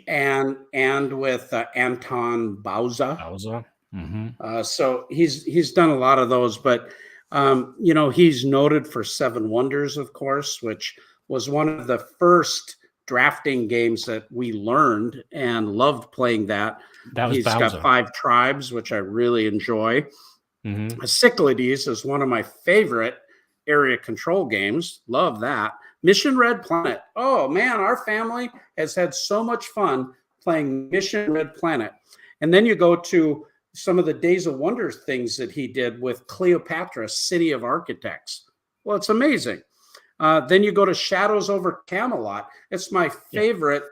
and with Anton Bauza. Mm-hmm. So he's done a lot of those, but you know, he's noted for Seven Wonders, of course, which was one of the first drafting games that we learned and loved playing that. He's got 5 Tribes, which I really enjoy. Mm-hmm. Cyclades is one of my favorite area control games. Love that. Mission Red Planet. Oh man, our family has had so much fun playing Mission Red Planet. And then you go to some of the Days of Wonders things that he did with Cleopatra, City of Architects. Well, it's amazing. Then you go to Shadows over Camelot. It's my favorite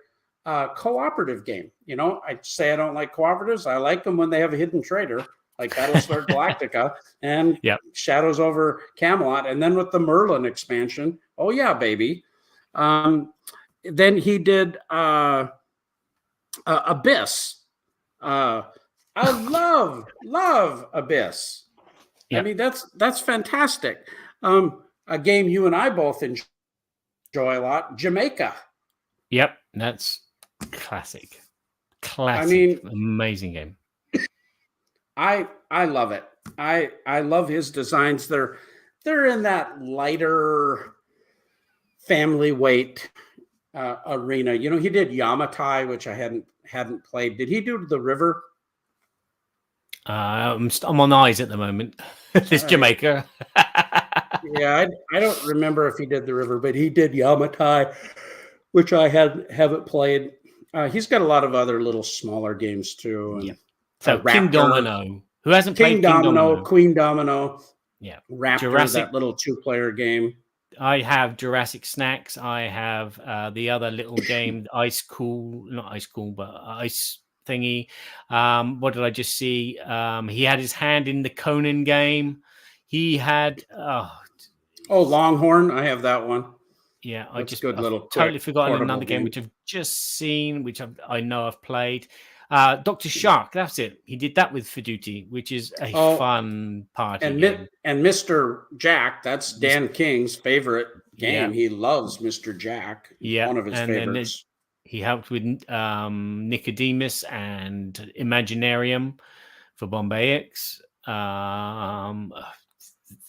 cooperative game. You know, I say I don't like cooperatives. I like them when they have a hidden traitor, like Battlestar Galactica and Shadows over Camelot. And then with the Merlin expansion, oh yeah, baby. Then he did Abyss. I love Abyss. I mean, that's fantastic. A game you and I both enjoy a lot, Jamaica. Yep, that's classic. I mean, amazing game. I love it. I love his designs. They're in that lighter family weight arena. You know, he did Yamatai, which I hadn't played. Did he do The River? I'm on eyes at the moment. This Jamaica. Yeah, I don't remember if he did The River, but he did Yamatai, which I haven't played. He's got a lot of other little smaller games too. And, so King Domino. Who hasn't played King Domino? Queen Domino. Yeah. Raptor, that little 2-player game. I have Jurassic Snacks. I have the other little game, not Ice Cool, but Ice thingy. What did I just see? He had his hand in the Conan game. He had Longhorn. I have that one. Yeah, I've totally forgotten another game which I've just seen, which I know I've played. Dr. Shark, that's it. He did that with Fiduti, which is a fun party game. And Mr. Jack, that's Dan King's favorite game. He loves Mr. Jack. One of his favorites. He helped with Nicodemus and Imaginarium for Bombayix.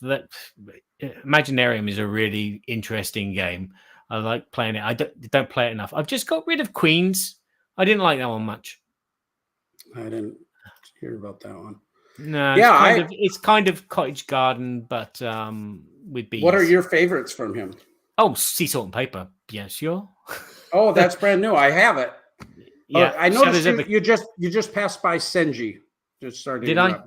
That Imaginarium is a really interesting game. I like playing it. I don't play it enough. I've just got rid of Queens. I didn't like that one much. I didn't hear about that one. No, it's kind of Cottage Garden, but with bees. What are your favorites from him? Oh, Sea Salt and Paper. Yeah, sure. Oh, that's brand new. I have it. Yeah, I noticed you just passed by Senji. Just started. Did I?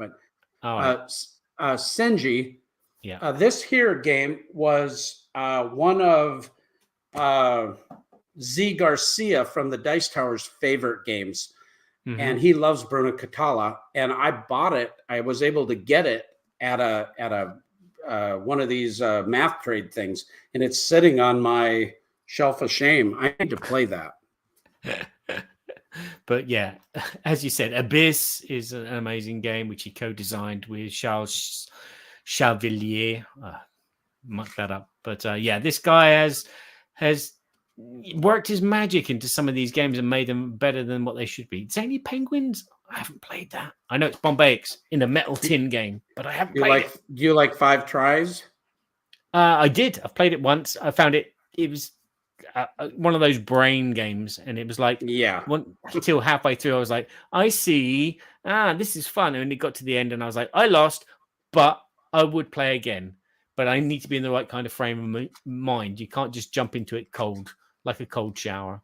Senji. Yeah. This here game was one of Z Garcia from the Dice Tower's favorite games. Mm-hmm. And he loves Bruno Catala. And I bought it. I was able to get it at a one of these math trade things, and it's sitting on my shelf of shame. I need to play that. But yeah, as you said, Abyss is an amazing game which he co-designed with Charles Chavillier. Muck that up. But yeah, this guy has worked his magic into some of these games and made them better than what they should be. Zany Penguins? I haven't played that. I know it's Bombayix in a metal tin game, but I haven't played it. Do you like 5 Tries? I did. I've played it once. I found it was one of those brain games, and it was like until halfway through I was like, I see, this is fun, and it got to the end and I was like, I lost, but I would play again. But I need to be in the right kind of frame of mind. You can't just jump into it cold, like a cold shower.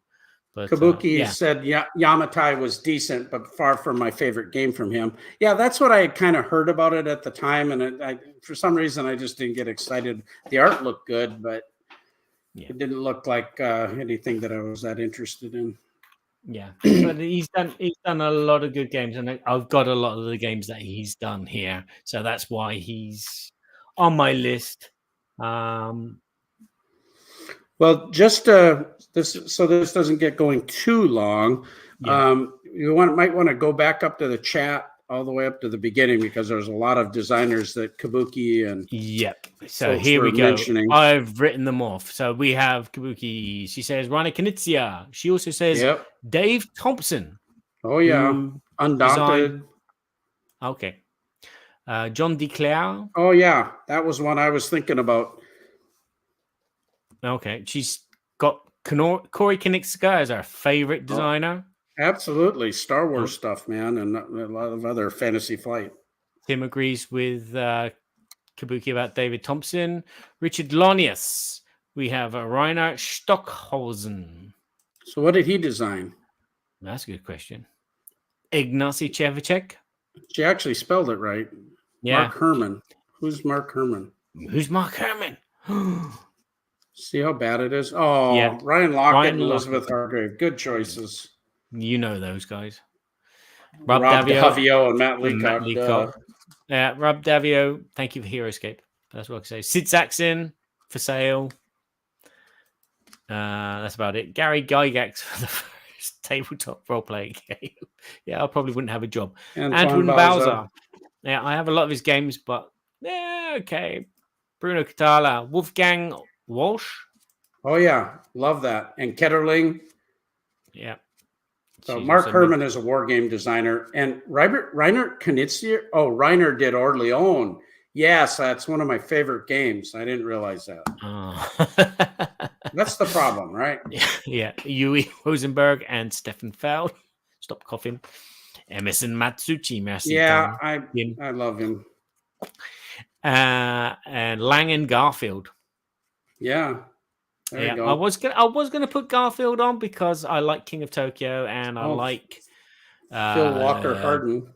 But Kabuki said Yamatai was decent, but far from my favorite game from him. Yeah, that's what I had kind of heard about it at the time, and for some reason I just didn't get excited. The art looked good, but it didn't look like anything that I was that interested in. Yeah, but he's done a lot of good games, and I've got a lot of the games that he's done here, so that's why he's on my list. Well, just this doesn't get going too long. Yeah. You might want to go back up to the chat all the way up to the beginning because there's a lot of designers that Kabuki and Yep. So folks here we were go. mentioning. I've written them off. So we have Kabuki. She says Rana Knizia. She also says Yep. Dave Thompson. Oh yeah. who Undaunted. Okay. John DeClaire. Oh yeah, that was one I was thinking about. Okay. She's got Corey Koenigsegger as our favorite designer. Absolutely. Star Wars stuff, man, and a lot of other Fantasy Flight. Tim agrees with Kabuki about David Thompson. Richard Lonius. We have Rainer Stockhausen. So what did he design? That's a good question. Ignacy Chevicek. She actually spelled it right. Yeah. Mark Herman. Who's Mark Herman? Who's Mark Herman? See how bad it is? Oh, Yeah. Ryan Lockett Ryan and Elizabeth Lockett. Hargrave. Good choices. You know those guys. Rob Davio and Matt Leacock. Yeah, Rob Davio. Thank you for HeroScape. That's what I can say. Sid Saxon for sale. That's about it. Gary Gygax for the first tabletop role-playing game. Yeah, I probably wouldn't have a job. Antoine Bowser. Yeah, I have a lot of his games, but yeah, okay. Bruno Catala. Wolfgang Walsh. Oh, yeah. Love that. And Ketterling. Yeah. So Mark Herman is a war game designer. And Reiner Knizia. Oh, Reiner did Orleans. Yes, that's one of my favorite games. I didn't realize that. That's the problem, right? Yeah. Yui Rosenberg and Stefan Feld. Stop coughing. Emerson Matsuchi. Merci. Yeah, I love him. And Lang and Garfield. Yeah. There you go. I was gonna put Garfield on because I like King of Tokyo and I like Phil Walker Harden.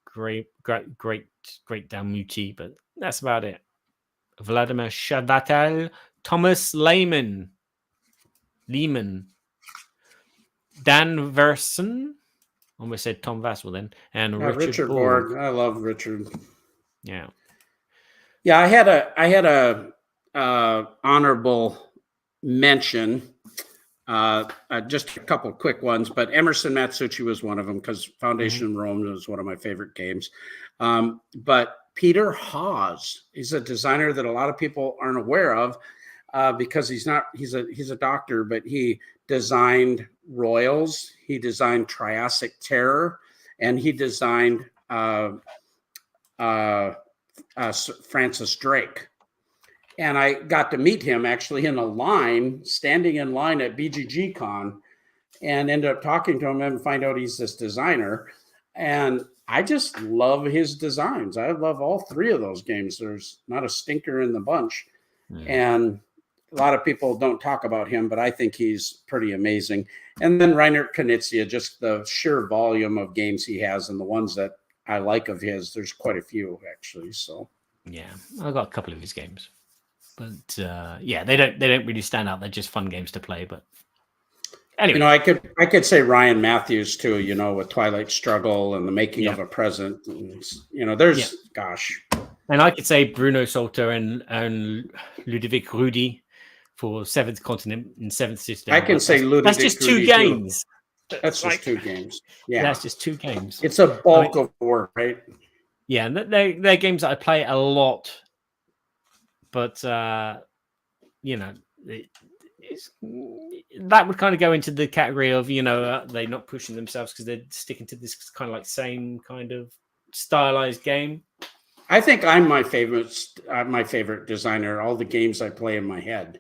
Great Damuti, but that's about it. Vladimir Shadatel, Thomas Lehman, Dan Verson. Almost said Tom Vassell then, and Richard Borg. I love Richard. Yeah. I had a honorable mention. Just a couple quick ones, but Emerson Matsuchi was one of them because Foundation in Rome was one of my favorite games. But Peter Hawes, he's a designer that a lot of people aren't aware of because he's a doctor, but he designed Royals, he designed Triassic Terror, and he designed Francis Drake. And I got to meet him actually standing in line at BGG Con, and ended up talking to him and find out he's this designer. And I just love his designs. I love all three of those games. There's not a stinker in the bunch. And a lot of people don't talk about him, but I think he's pretty amazing. And then Reiner Knizia, just the sheer volume of games he has and the ones that I like of his, there's quite a few actually. So yeah, I got a couple of his games. But they don't really stand out. They're just fun games to play. But anyway, I could say Ryan Matthews too. With Twilight Struggle and The Making of a Present. There's gosh. And I could say Bruno Solter and Ludovic Rudy for Seventh Continent and Seventh System. I can say Ludovic. That's just two games. That's just two games. Yeah, that's just two games. It's a bulk of work, right? Yeah, and they're games that I play a lot. But that would kind of go into the category of they're not pushing themselves because they're sticking to this kind of like same kind of stylized game. I think I'm my favorite designer. All the games I play in my head.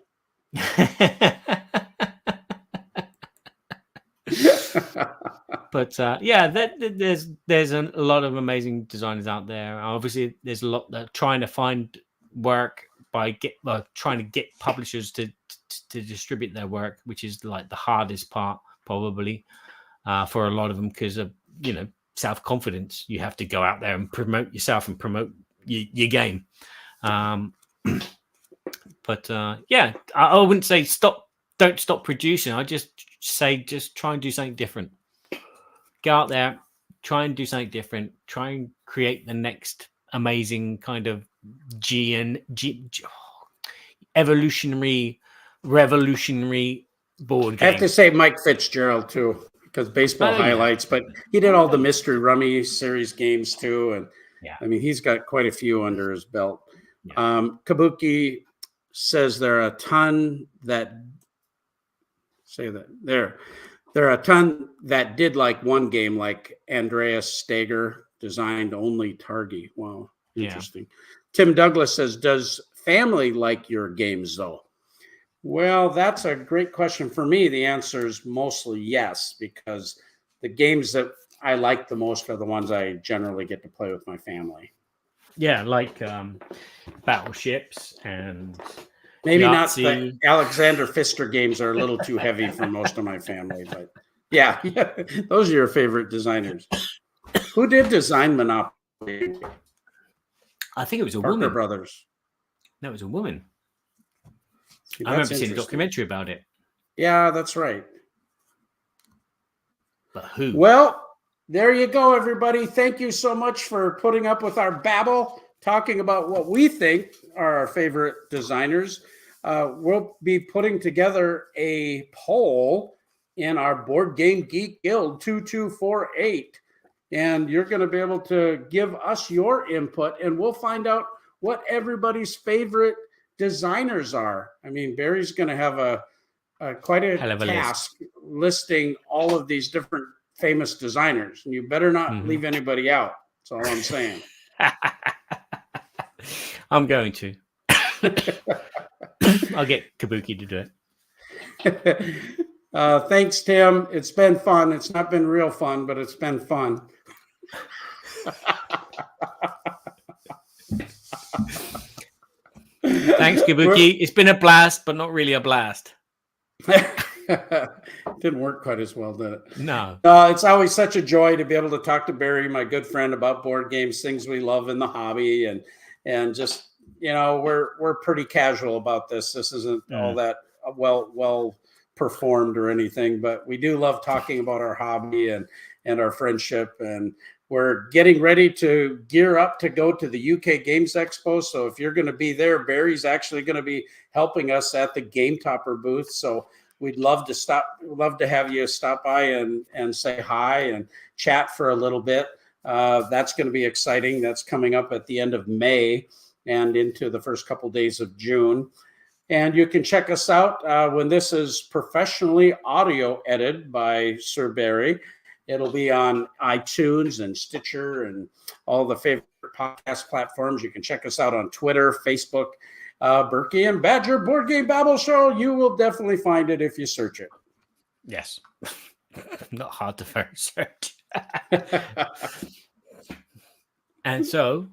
But there's a lot of amazing designers out there. Obviously, there's a lot that are trying to find work by trying to get publishers to distribute their work, which is like the hardest part probably for a lot of them because of self-confidence. You have to go out there and promote yourself and promote your game. But I wouldn't say don't stop producing. I just say just try and do something different. Go out there, try and do something different. Try and create the next amazing kind of revolutionary board game. I have to say Mike Fitzgerald too, because baseball highlights, but he did all the Mystery Rummy series games too. And I mean, he's got quite a few under his belt. Yeah. Kabuki says there are a ton that did like one game, like Andreas Steger designed only Targi. Wow, interesting. Yeah. Tim Douglas says, does family like your games though? Well, that's a great question. For me, the answer is mostly yes, because the games that I like the most are the ones I generally get to play with my family. Yeah, like Battleships and maybe Yahtzee. Not the Alexander Pfister games are a little too heavy for most of my family, but yeah, those are your favorite designers. Who did design Monopoly? I think it was a Parker woman. Brothers. No, it was a woman. See, I remember seeing a documentary about it. Yeah, that's right. But who? Well, there you go, everybody. Thank you so much for putting up with our babble, talking about what we think are our favorite designers. We'll be putting together a poll in our Board Game Geek Guild 2248. And you're going to be able to give us your input, and we'll find out what everybody's favorite designers are. I mean, Barry's going to have quite a task listing all of these different famous designers, and you better not leave anybody out. That's all I'm saying. I'm going to. I'll get Kabuki to do it. Thanks, Tim. It's been fun. It's not been real fun, but it's been fun. Thanks, Kabuki. It's been a blast, but not really a blast. Didn't work quite as well, did it? No. It's always such a joy to be able to talk to Barry, my good friend, about board games, things we love in the hobby, and just, you know, we're pretty casual about this. This isn't all that well performed or anything, but we do love talking about our hobby and our friendship, and we're getting ready to gear up to go to the UK Games Expo. So if you're going to be there, Barry's actually going to be helping us at the Game Topper booth. So we'd love to have you stop by and say hi and chat for a little bit. That's going to be exciting. That's coming up at the end of May and into the first couple days of June. And you can check us out when this is professionally audio edited by Sir Barry. It'll be on iTunes and Stitcher and all the favorite podcast platforms. You can check us out on Twitter, Facebook, Berkey and Badger Board Game Babble Show. You will definitely find it if you search it. Yes. Not hard to search. And so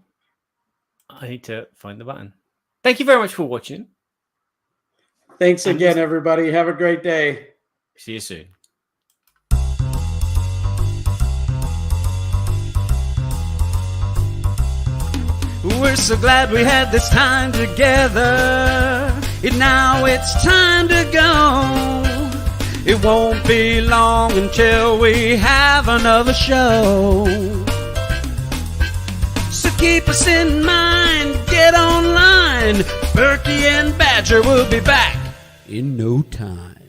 I need to find the button. Thank you very much for watching. Thanks again, everybody. Have a great day. See you soon. We're so glad we had this time together. Now it's time to go. It won't be long until we have another show. So keep us in mind, get online. Berkey and Badger will be back in no time.